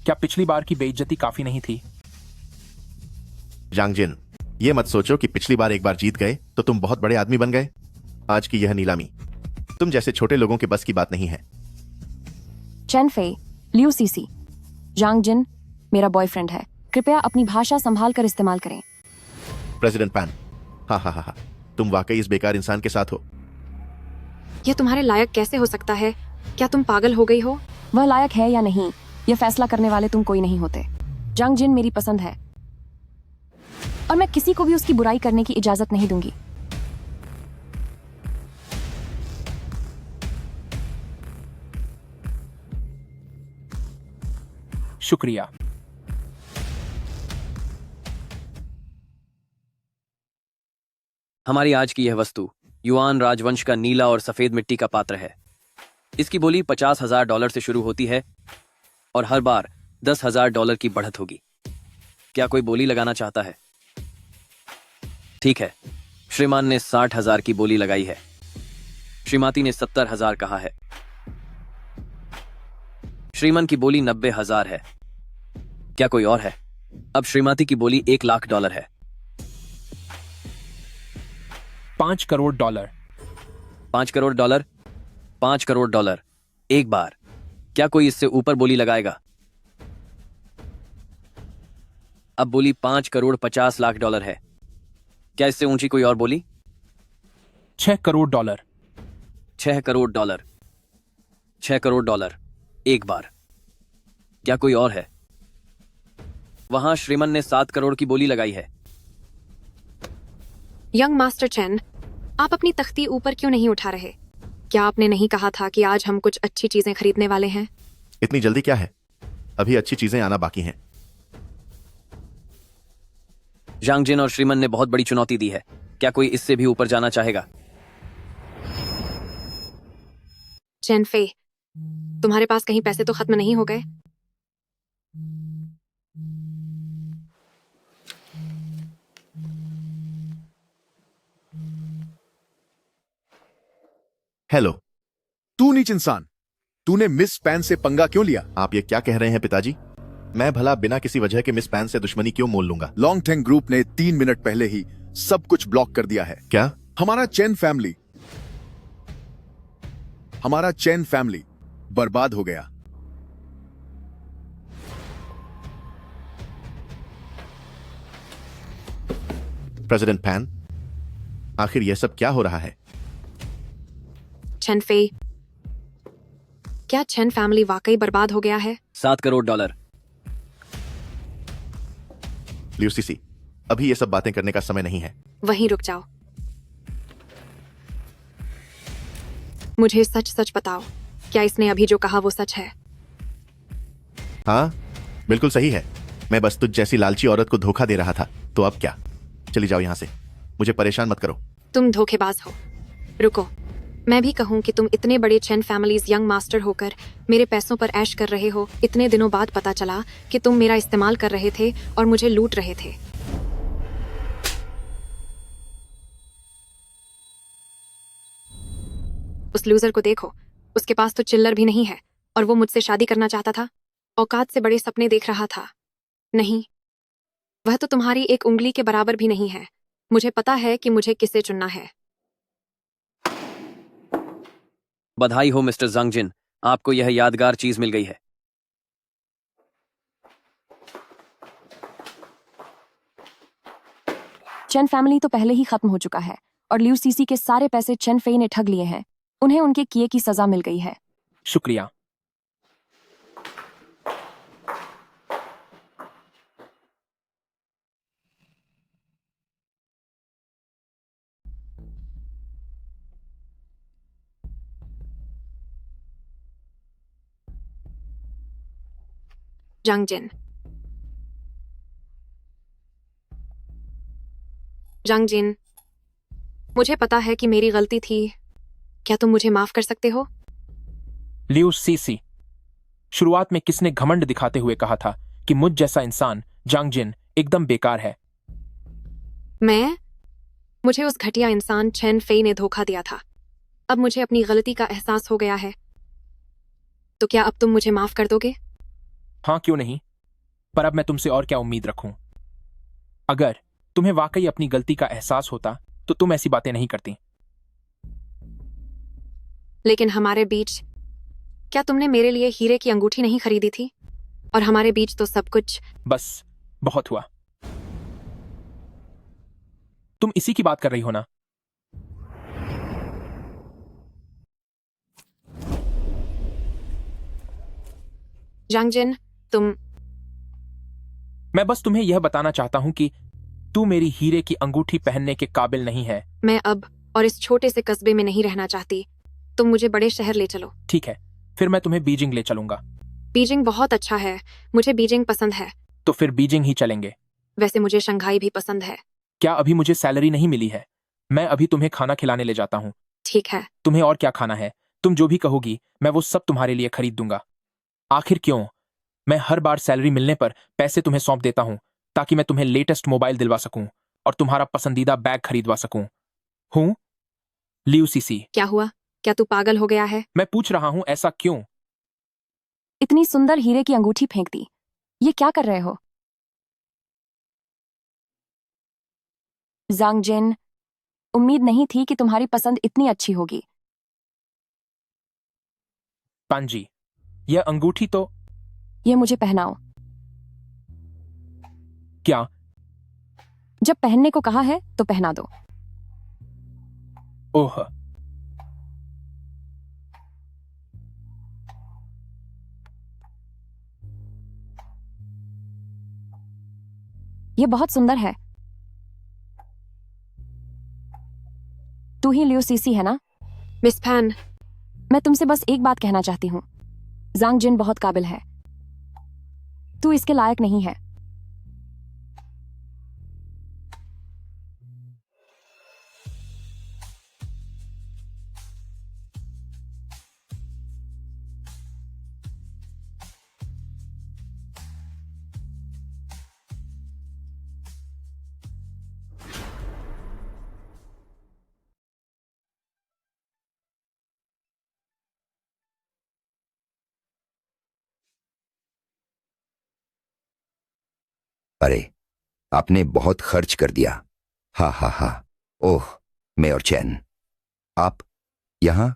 क्या पिछली बार की बेइज्जती काफी नहीं थी? जांगजिन, ये मत सोचो कि पिछली बार एक बार जीत गए तो तुम बहुत बड़े आदमी बन गए। आज की यह नीलामी तुम जैसे छोटे लोगों के बस की बात नहीं है। चेन फेई, लियू सीसी, जांग जिन मेरा बॉयफ्रेंड है। कृपया अपनी भाषा संभाल कर इस्तेमाल करें। प्रेसिडेंट पैन, हाँ हाँ हाँ हाँ, तुम वाकई इस बेकार इंसान के साथ हो। यह तुम्हारे लायक कैसे हो सकता है? क्या तुम पागल हो गई हो? वह लायक है या नहीं, यह फैसला करने वाले तुम कोई नहीं होते। जांग जिन मेरी पसंद है और मैं किसी को भी उसकी बुराई करने की इजाजत नहीं दूंगी। शुक्रिया। हमारी आज की यह वस्तु युआन राजवंश का नीला और सफेद मिट्टी का पात्र है। इसकी बोली $50,000 से शुरू होती है और हर बार $10,000 की बढ़त होगी। क्या कोई बोली लगाना चाहता है? ठीक है, श्रीमान ने 60,000 की बोली लगाई है। श्रीमती ने 70,000 कहा है। श्रीमान की बोली $90,000 है। क्या कोई और है? अब श्रीमती की बोली $1,00,000 है। $5 करोड़। $5 करोड़। $5 करोड़ एक बार। क्या कोई इससे ऊपर बोली लगाएगा? अब बोली $5,50,00,000 है। क्या इससे ऊंची कोई और बोली? $6 करोड़। $6 करोड़। $6 करोड़ एक बार। क्या कोई और है? वहां श्रीमन ने 7 करोड़ की बोली लगाई है। यंग मास्टर चेन, आप अपनी तख्ती ऊपर क्यों नहीं उठा रहे? क्या आपने नहीं कहा था कि आज हम कुछ अच्छी चीजें खरीदने वाले हैं? इतनी जल्दी क्या है? अभी अच्छी चीजें आना बाकी हैं। जांग जिन और श्रीमन ने बहुत बड़ी चुनौती दी है। क्या कोई इससे भी ऊपर जाना चाहेगा? चेन फे, तुम्हारे पास कहीं पैसे तो खत्म नहीं हो गए? हेलो। तू नीच इंसान, तूने मिस पैन से पंगा क्यों लिया? आप ये क्या कह रहे हैं पिताजी? मैं भला बिना किसी वजह के मिस पैन से दुश्मनी क्यों मोल लूंगा? लॉन्ग टेंग ग्रुप ने 3 मिनट पहले ही सब कुछ ब्लॉक कर दिया है। क्या? हमारा चैन फैमिली बर्बाद हो गया। प्रेसिडेंट पैन, आखिर यह सब क्या हो रहा है? चेन फे, क्या चेन फैमिली वाकई बर्बाद हो गया है? $7 करोड़। लियू सीसी, अभी ये सब बातें करने का समय नहीं है। वहीं रुक जाओ। मुझे सच सच बताओ, क्या इसने अभी जो कहा वो सच है? हाँ, बिल्कुल सही है। मैं बस तुझ जैसी लालची औरत को धोखा दे रहा था। तो अब क्या? चली जाओ यहां से, मुझे परेशान मत करो। तुम धोखेबाज हो। रुको, मैं भी कहूं कि तुम इतने बड़े चेन फैमिलीज यंग मास्टर होकर मेरे पैसों पर ऐश कर रहे हो। इतने दिनों बाद पता चला कि तुम मेरा इस्तेमाल कर रहे थे और मुझे लूट रहे थे। उस लूजर को देखो, उसके पास तो चिल्लर भी नहीं है और वो मुझसे शादी करना चाहता था। औकात से बड़े सपने देख रहा था। नहीं, वह तो तुम्हारी एक उंगली के बराबर भी नहीं है। मुझे पता है कि मुझे किसे चुनना है। बधाई हो मिस्टर जांग जिन, आपको यह यादगार चीज मिल गई है। चेन फैमिली तो पहले ही खत्म हो चुका है और लियू सीसी के सारे पैसे चेन फेई ने ठग लिए हैं। उन्हें उनके किए की सजा मिल गई है। शुक्रिया। जांग जिन, जांग जिन, मुझे पता है कि मेरी गलती थी। क्या तुम मुझे माफ कर सकते हो? लियू सीसी, शुरुआत में किसने घमंड दिखाते हुए कहा था कि मुझ जैसा इंसान जांग जिन एकदम बेकार है? मुझे उस घटिया इंसान चेन फेई ने धोखा दिया था। अब मुझे अपनी गलती का एहसास हो गया है। तो क्या अब तुम मुझे माफ कर दोगे? हाँ क्यों नहीं, पर अब मैं तुमसे और क्या उम्मीद रखूं? अगर तुम्हें वाकई अपनी गलती का एहसास होता तो तुम ऐसी बातें नहीं करती। लेकिन हमारे बीच, क्या तुमने मेरे लिए हीरे की अंगूठी नहीं खरीदी थी? और हमारे बीच तो सब कुछ। बस बहुत हुआ। तुम इसी की बात कर रही हो ना? जांगजिन, तुम। मैं बस तुम्हें यह बताना चाहता हूं कि तू मेरी हीरे की अंगूठी पहनने के काबिल नहीं है। मैं अब और इस छोटे से कस्बे में नहीं रहना चाहती। तुम मुझे बड़े शहर ले चलो। ठीक है, फिर मैं तुम्हें बीजिंग ले चलूंगा। बीजिंग बहुत अच्छा है, मुझे बीजिंग पसंद है। तो फिर बीजिंग ही चलेंगे। वैसे मुझे शंघाई भी पसंद है। क्या अभी मुझे सैलरी नहीं मिली है? मैं अभी तुम्हें खाना खिलाने ले जाता हूँ। ठीक है। तुम्हें और क्या खाना है? तुम जो भी कहोगी मैं वो सब तुम्हारे लिए खरीद दूंगा। आखिर क्यों? मैं हर बार सैलरी मिलने पर पैसे तुम्हें सौंप देता हूँ ताकि मैं तुम्हें लेटेस्ट मोबाइल दिलवा सकूं और तुम्हारा पसंदीदा बैग खरीदवा सकूं। हूं लियूसीसी। क्या हुआ? क्या तू पागल हो गया है? मैं पूछ रहा हूं ऐसा क्यों? इतनी सुंदर हीरे की अंगूठी फेंक दी। ये क्या कर रहे हो? जांगजिन, उम्मीद नहीं थी कि तुम्हारी पसंद इतनी अच्छी होगी। पांजी, यह अंगूठी तो। ये मुझे पहनाओ। क्या? जब पहनने को कहा है तो पहना दो। ओह, ये बहुत सुंदर है। तू ही लियो सीसी है ना? मिस फैन, मैं तुमसे बस एक बात कहना चाहती हूँ। जांगजिन बहुत काबिल है। तू इसके लायक नहीं है। अरे, आपने बहुत खर्च कर दिया। हा हा हा। ओह, मैं और चैन, आप यहां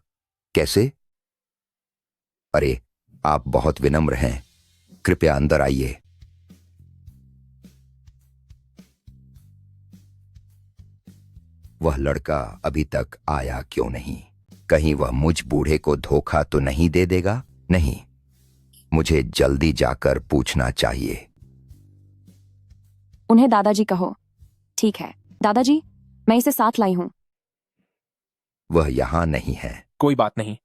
कैसे? अरे, आप बहुत विनम्र हैं। कृपया अंदर आइए। वह लड़का अभी तक आया क्यों नहीं? कहीं वह मुझ बूढ़े को धोखा तो नहीं दे देगा? नहीं, मुझे जल्दी जाकर पूछना चाहिए। उन्हें दादाजी कहो। ठीक है दादाजी, मैं इसे साथ लाई हूं। वह यहां नहीं है। कोई बात नहीं।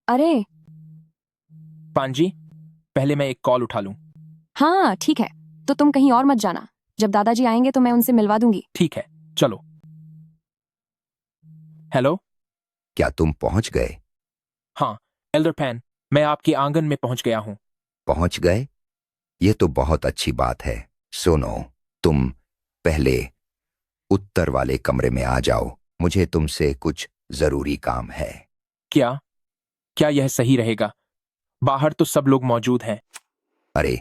अरे पांजी, पहले मैं एक कॉल उठा लूं। हाँ ठीक है, तो तुम कहीं और मत जाना। जब दादाजी आएंगे तो मैं उनसे मिलवा दूंगी। ठीक है, चलो। हेलो। क्या तुम पहुंच गए? हाँ एल्डर पैन, मैं आपके आंगन में पहुंच गया हूं। पहुंच गए? यह तो बहुत अच्छी बात है। सुनो, तुम पहले उत्तर वाले कमरे में आ जाओ। मुझे तुमसे कुछ जरूरी काम है। क्या? क्या यह सही रहेगा? बाहर तो सब लोग मौजूद हैं। अरे,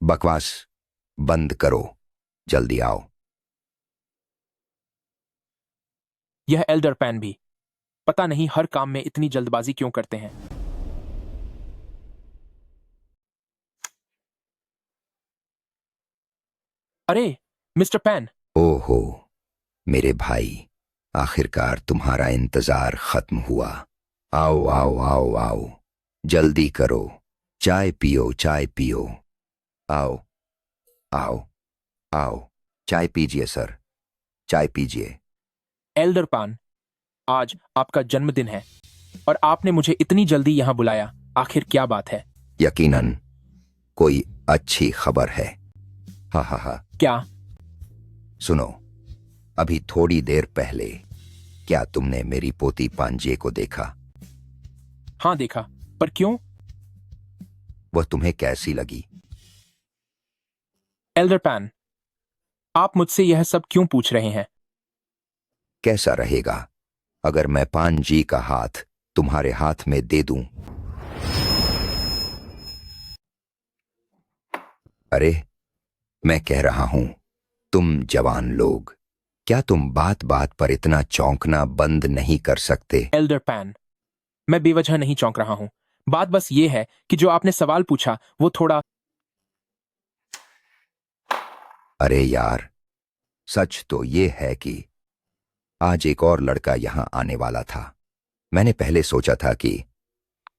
बकवास बंद करो। जल्दी आओ। यह एल्डर पैन भी पता नहीं हर काम में इतनी जल्दबाजी क्यों करते हैं। अरे मिस्टर पैन। ओहो मेरे भाई, आखिरकार तुम्हारा इंतजार खत्म हुआ। आओ आओ आओ आओ, जल्दी करो। चाय पियो, चाय पियो। आओ आओ आओ, चाय पीजिए सर, चाय पीजिए। एल्डर पान, आज आपका जन्मदिन है और आपने मुझे इतनी जल्दी यहां बुलाया। आखिर क्या बात है? यकीनन कोई अच्छी खबर है। हा हा हा। क्या? सुनो, अभी थोड़ी देर पहले क्या तुमने मेरी पोती पांजे को देखा? हाँ देखा, पर क्यों? वह तुम्हें कैसी लगी? एल्डर पैन, आप मुझसे यह सब क्यों पूछ रहे हैं? कैसा रहेगा अगर मैं पान जी का हाथ तुम्हारे हाथ में दे दूं? अरे, मैं कह रहा हूं, तुम जवान लोग, क्या तुम बात बात पर इतना चौंकना बंद नहीं कर सकते? एल्डर पैन, मैं बेवजह नहीं चौंक रहा हूं। बात बस ये है कि जो आपने सवाल पूछा वो थोड़ा। अरे यार, सच तो ये है कि आज एक और लड़का यहां आने वाला था। मैंने पहले सोचा था कि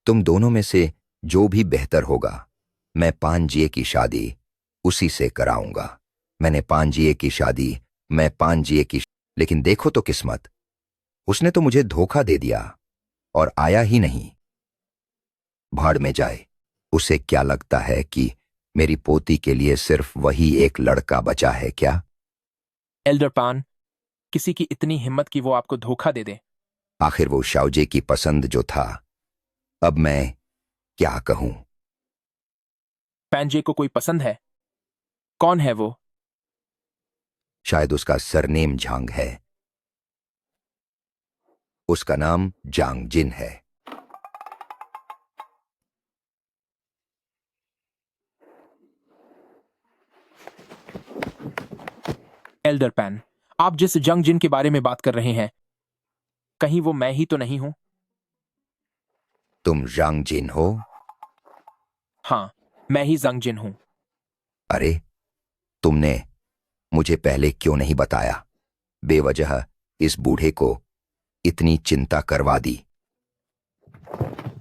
तुम दोनों में से जो भी बेहतर होगा, मैं पांजिए की शादी उसी से कराऊंगा। लेकिन देखो तो किस्मत, उसने तो मुझे धोखा दे दिया और आया ही नहीं। भाड़ में जाए, उसे क्या लगता है कि मेरी पोती के लिए सिर्फ वही एक लड़का बचा है क्या? एल्डर पान, किसी की इतनी हिम्मत कि वो आपको धोखा दे दे। आखिर वो शाओजे की पसंद जो था, अब मैं क्या कहूं? पैनजे को कोई पसंद है? कौन है वो? शायद उसका सरनेम झांग है। उसका नाम जांग जिन है। एल्डर पैन, आप जिस जंग जिन के बारे में बात कर रहे हैं, कहीं वो मैं ही तो नहीं हूं? तुम जांग जिन हो? हाँ, मैं ही जंग जिन हूं। अरे, तुमने मुझे पहले क्यों नहीं बताया? बेवजह इस बूढ़े को इतनी चिंता करवा दी।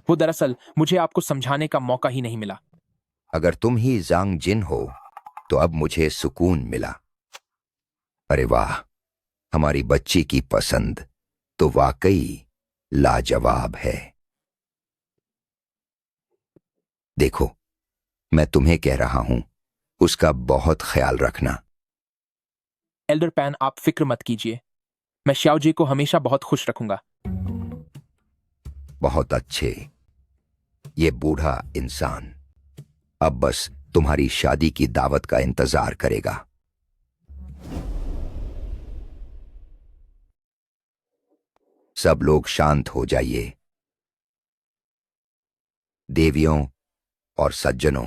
वो दरअसल मुझे आपको समझाने का मौका ही नहीं मिला। अगर तुम ही जांग जिन हो तो अब मुझे सुकून मिला। अरे वाह, हमारी बच्ची की पसंद तो वाकई लाजवाब है। देखो, मैं तुम्हें कह रहा हूं, उसका बहुत ख्याल रखना। एल्डर पैन, आप फिक्र मत कीजिए, मैं श्याओजी को हमेशा बहुत खुश रखूंगा। बहुत अच्छे। ये बूढ़ा इंसान अब बस तुम्हारी शादी की दावत का इंतजार करेगा। सब लोग शांत हो जाइए। देवियों और सज्जनों,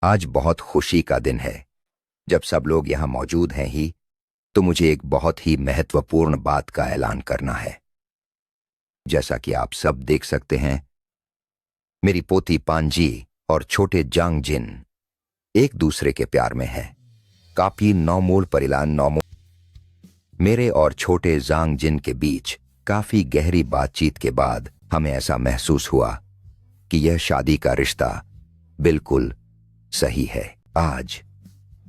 आज बहुत खुशी का दिन है। जब सब लोग यहां मौजूद हैं ही, तो मुझे एक बहुत ही महत्वपूर्ण बात का ऐलान करना है। जैसा कि आप सब देख सकते हैं, मेरी पोती पांजी और छोटे जांग जिन एक दूसरे के प्यार में हैं। काफी नौमूल परिलान नौमूल। मेरे और छोटे जांग जिन के बीच काफी गहरी बातचीत के बाद हमें ऐसा महसूस हुआ कि यह शादी का रिश्ता बिल्कुल सही है। आज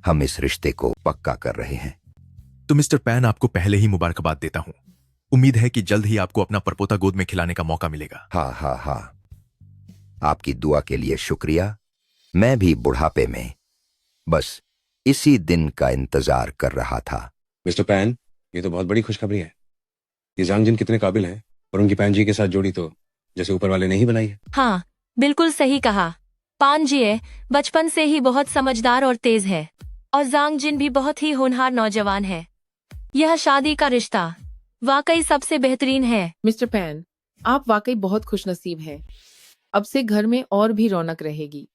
हम इस रिश्ते को पक्का कर रहे हैं। तो मिस्टर पैन, आपको पहले ही मुबारकबाद देता हूं। उम्मीद है कि जल्द ही आपको अपना परपोता गोद में खिलाने का मौका मिलेगा। हाँ, आपकी दुआ के लिए शुक्रिया। मैं भी बुढ़ापे में बस इसी दिन का इंतजार कर रहा था। मिस्टर पैन, ये तो बहुत बड़ी खुशखबरी है। ये जांग जिन कितने काबिल हैं और उनकी पैन जी के साथ जोड़ी तो जैसे ऊपर वाले ने ही बनाई है। हाँ, बिल्कुल सही कहा। पांजिए बचपन से ही बहुत समझदार और तेज है, और जांग जिन भी बहुत ही होनहार नौजवान है। यह शादी का रिश्ता वाकई सबसे बेहतरीन है। मिस्टर पैन, आप वाकई बहुत खुशनसीब हैं। अब से घर में और भी रौनक रहेगी।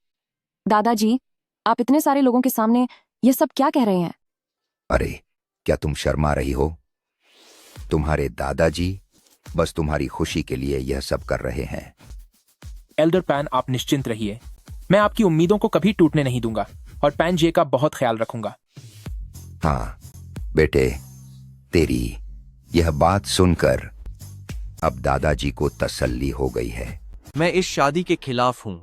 दादाजी, आप इतने सारे लोगों के सामने ये सब क्या कह रहे हैं? अरे, क्या तुम शर्मा रही हो? तुम्हारे दादाजी बस तुम्हारी खुशी के लिए यह सब कर रहे हैं। एल्डर पैन, आप निश्चिंत रहिए। मैं आपकी उम्मीदों को कभी टूटने नहीं दूंगा और पैन जे का बहुत ख्याल रखूंगा। हाँ बेटे, तेरी यह बात सुनकर अब दादाजी को तसल्ली हो गई है। मैं इस शादी के खिलाफ हूं।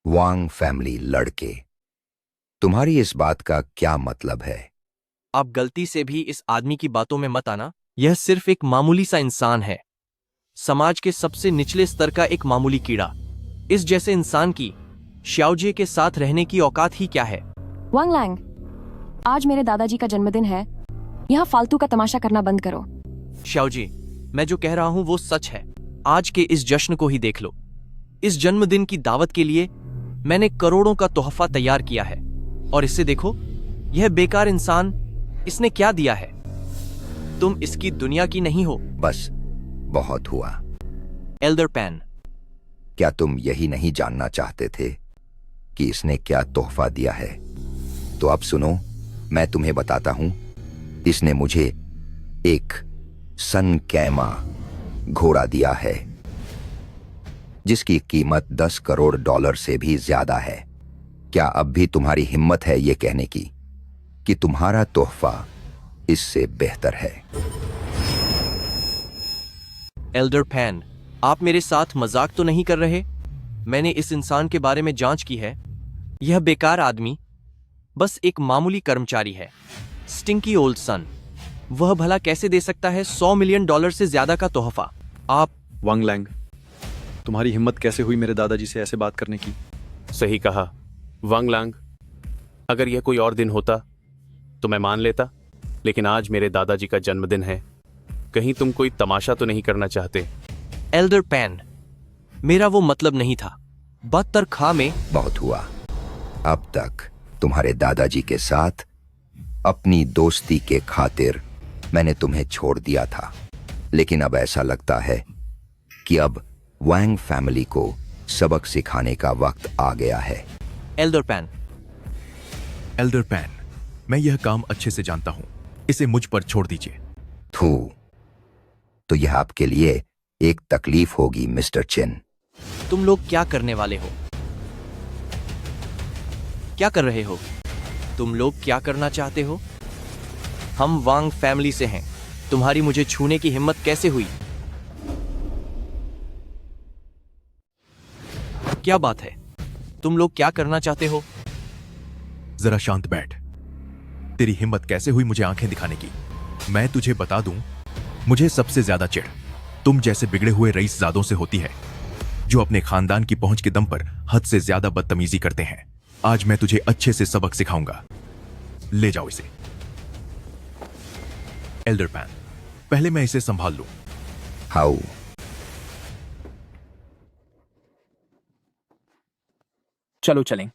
वांग फैमिली लड़के, तुम्हारी इस बात का क्या मतलब है? आप गलती से भी इस आदमी की बातों में मत आना। यह सिर्फ एक मामूली सा इंसान है, समाज के सबसे निचले स्तर का एक मामूली कीड़ा। इस जैसे इंसान की श्याओजे के साथ रहने की औकात ही क्या है? वांग लैंग, आज मेरे दादाजी का जन्मदिन है। यहाँ फालतू का तमाशा करना बंद करो। श्याओजी, मैं जो कह रहा हूं वो सच है। आज के इस जश्न को ही देख लो। इस जन्मदिन की दावत के लिए मैंने करोड़ों का तोहफा तैयार किया है। और इससे देखो, यह बेकार इंसान, इसने क्या दिया है? तुम इसकी दुनिया की नहीं हो। बस बहुत हुआ। एल्डर पैन, क्या तुम यही नहीं जानना चाहते थे कि इसने क्या तोहफा दिया है? तो अब सुनो, मैं तुम्हें बताता हूं। इसने मुझे एक सन कैमा घोड़ा दिया है, जिसकी कीमत 10 करोड़ डॉलर से भी ज्यादा है। क्या अब भी तुम्हारी हिम्मत है ये कहने की कि तुम्हारा तोहफा इससे बेहतर है? एल्डर पैन, आप मेरे साथ मजाक तो नहीं कर रहे? मैंने इस इंसान के बारे में जांच की है। यह बेकार आदमी बस एक मामूली कर्मचारी है। स्टिंकी ओल्ड सन, वह भला कैसे दे सकता है $100 मिलियन से ज्यादा का तोहफा? आप वांग लैंग, तुम्हारी हिम्मत कैसे हुई मेरे दादाजी से ऐसे बात करने की? सही कहा वांग लांग। अगर यह कोई और दिन होता तो मैं मान लेता, लेकिन आज मेरे दादाजी का जन्मदिन है। कहीं तुम कोई तमाशा तो नहीं करना चाहते? एल्डर पैन, मेरा वो मतलब नहीं था। बदतर खा में बहुत हुआ। अब तक तुम्हारे दादाजी के साथ अपनी दोस्ती के खातिर मैंने तुम्हें छोड़ दिया था, लेकिन अब ऐसा लगता है कि अब वांग फैमिली को सबक सिखाने का वक्त आ गया है। एल्डर पैन, एल्डर पैन, मैं यह काम अच्छे से जानता हूं, इसे मुझ पर छोड़ दीजिए। थू, तो यह आपके लिए एक तकलीफ होगी मिस्टर चिन। तुम लोग क्या करने वाले हो? क्या कर रहे हो? तुम लोग क्या करना चाहते हो? हम वांग फैमिली से हैं। तुम्हारी मुझे छूने की हिम्मत कैसे हुई? क्या बात है? तुम लोग क्या करना चाहते हो? जरा शांत बैठ। तेरी हिम्मत कैसे हुई मुझे आंखें दिखाने की? मैं तुझे बता दूं, मुझे सबसे ज्यादा चिढ़ तुम जैसे बिगड़े हुए रईसजादों से होती है, जो अपने खानदान की पहुंच के दम पर हद से ज्यादा बदतमीजी करते हैं। आज मैं तुझे अच्छे से सबक सिखाऊंगा। ले जाओ इसे। एल्डर पैन, पहले मैं इसे संभाल लूं। हाउ, चलो चलें।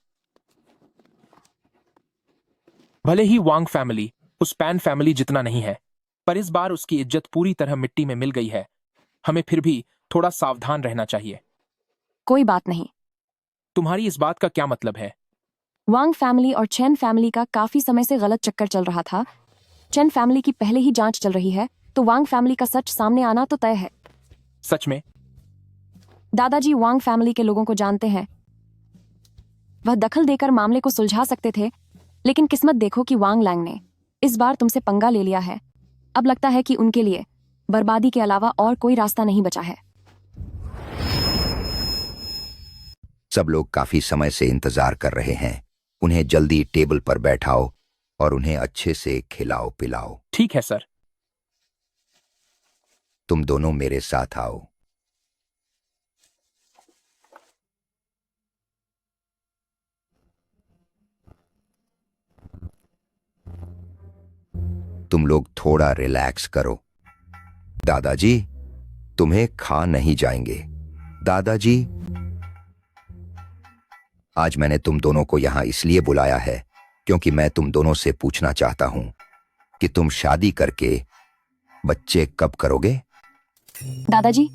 भले ही वांग फैमिली उस पैन फैमिली जितना नहीं है, पर इस बार उसकी इज्जत पूरी तरह मिट्टी में मिल गई है। हमें फिर भी थोड़ा सावधान रहना चाहिए। कोई बात नहीं। तुम्हारी इस बात का क्या मतलब है? वांग फैमिली और चेन फैमिली का काफी समय से गलत चक्कर चल रहा था। चेन फैमिली की पहले ही जांच चल रही है, तो वांग फैमिली का सच सामने आना तो तय है। सच में? दादाजी वांग फैमिली के लोगों को जानते हैं। वह दखल देकर मामले को सुलझा सकते थे, लेकिन किस्मत देखो कि वांग लैंग ने इस बार तुमसे पंगा ले लिया है। अब लगता है कि उनके लिए बर्बादी के अलावा और कोई रास्ता नहीं बचा है। सब लोग काफी समय से इंतजार कर रहे हैं। उन्हें जल्दी टेबल पर बैठाओ और उन्हें अच्छे से खिलाओ पिलाओ। ठीक है सर। तुम दोनों मेरे साथ आओ। तुम लोग थोड़ा रिलैक्स करो। दादाजी, तुम्हें खा नहीं जाएंगे। दादाजी, आज मैंने तुम दोनों को यहां इसलिए बुलाया है क्योंकि मैं तुम दोनों से पूछना चाहता हूं कि तुम शादी करके बच्चे कब करोगे? दादाजी,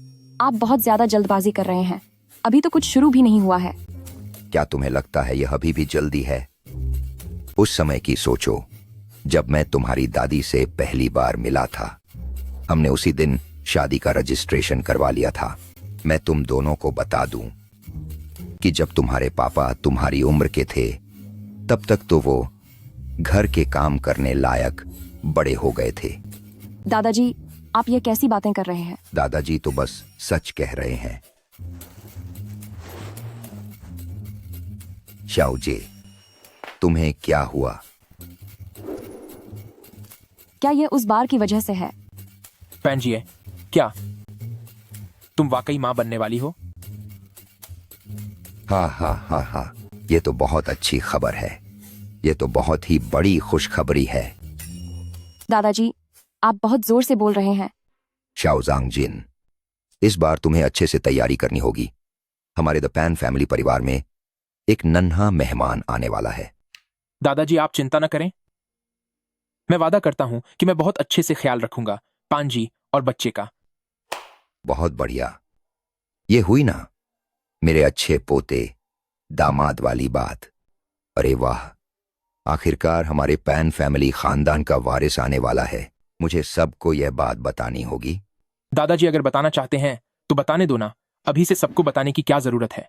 आप बहुत ज्यादा जल्दबाजी कर रहे हैं। अभी तो कुछ शुरू भी नहीं हुआ है। क्या तुम्हें लगता है यह अभी भी जल्दी है? उस समय की सोचो जब मैं तुम्हारी दादी से पहली बार मिला था। हमने उसी दिन शादी का रजिस्ट्रेशन करवा लिया था। मैं तुम दोनों को बता दूं कि जब तुम्हारे पापा तुम्हारी उम्र के थे, तब तक तो वो घर के काम करने लायक बड़े हो गए थे। दादाजी, आप ये कैसी बातें कर रहे हैं? दादाजी तो बस सच कह रहे हैं। शाओजे, तुम्हें क्या हुआ? क्या ये उस बार की वजह से है? पैंजिए, क्या तुम वाकई मां बनने वाली हो? हाँ हाँ हाँ हाँ, ये तो बहुत अच्छी खबर है। ये तो बहुत ही बड़ी खुशखबरी है। दादाजी, आप बहुत जोर से बोल रहे हैं। शाओजांग जिन, इस बार तुम्हें अच्छे से तैयारी करनी होगी। हमारे द पैन फैमिली परिवार में एक नन्हा मेहमान आने वाला है। दादाजी आप चिंता न करें, मैं वादा करता हूं कि मैं बहुत अच्छे से ख्याल रखूंगा पांजी और बच्चे का। बहुत बढ़िया। ये हुई ना मेरे अच्छे पोते दामाद वाली बात। अरे वाह, आखिरकार हमारे पैन फैमिली खानदान का वारिस आने वाला है। मुझे सबको यह बात बतानी होगी। दादाजी अगर बताना चाहते हैं तो बताने दो ना, अभी से सबको बताने की क्या जरूरत है।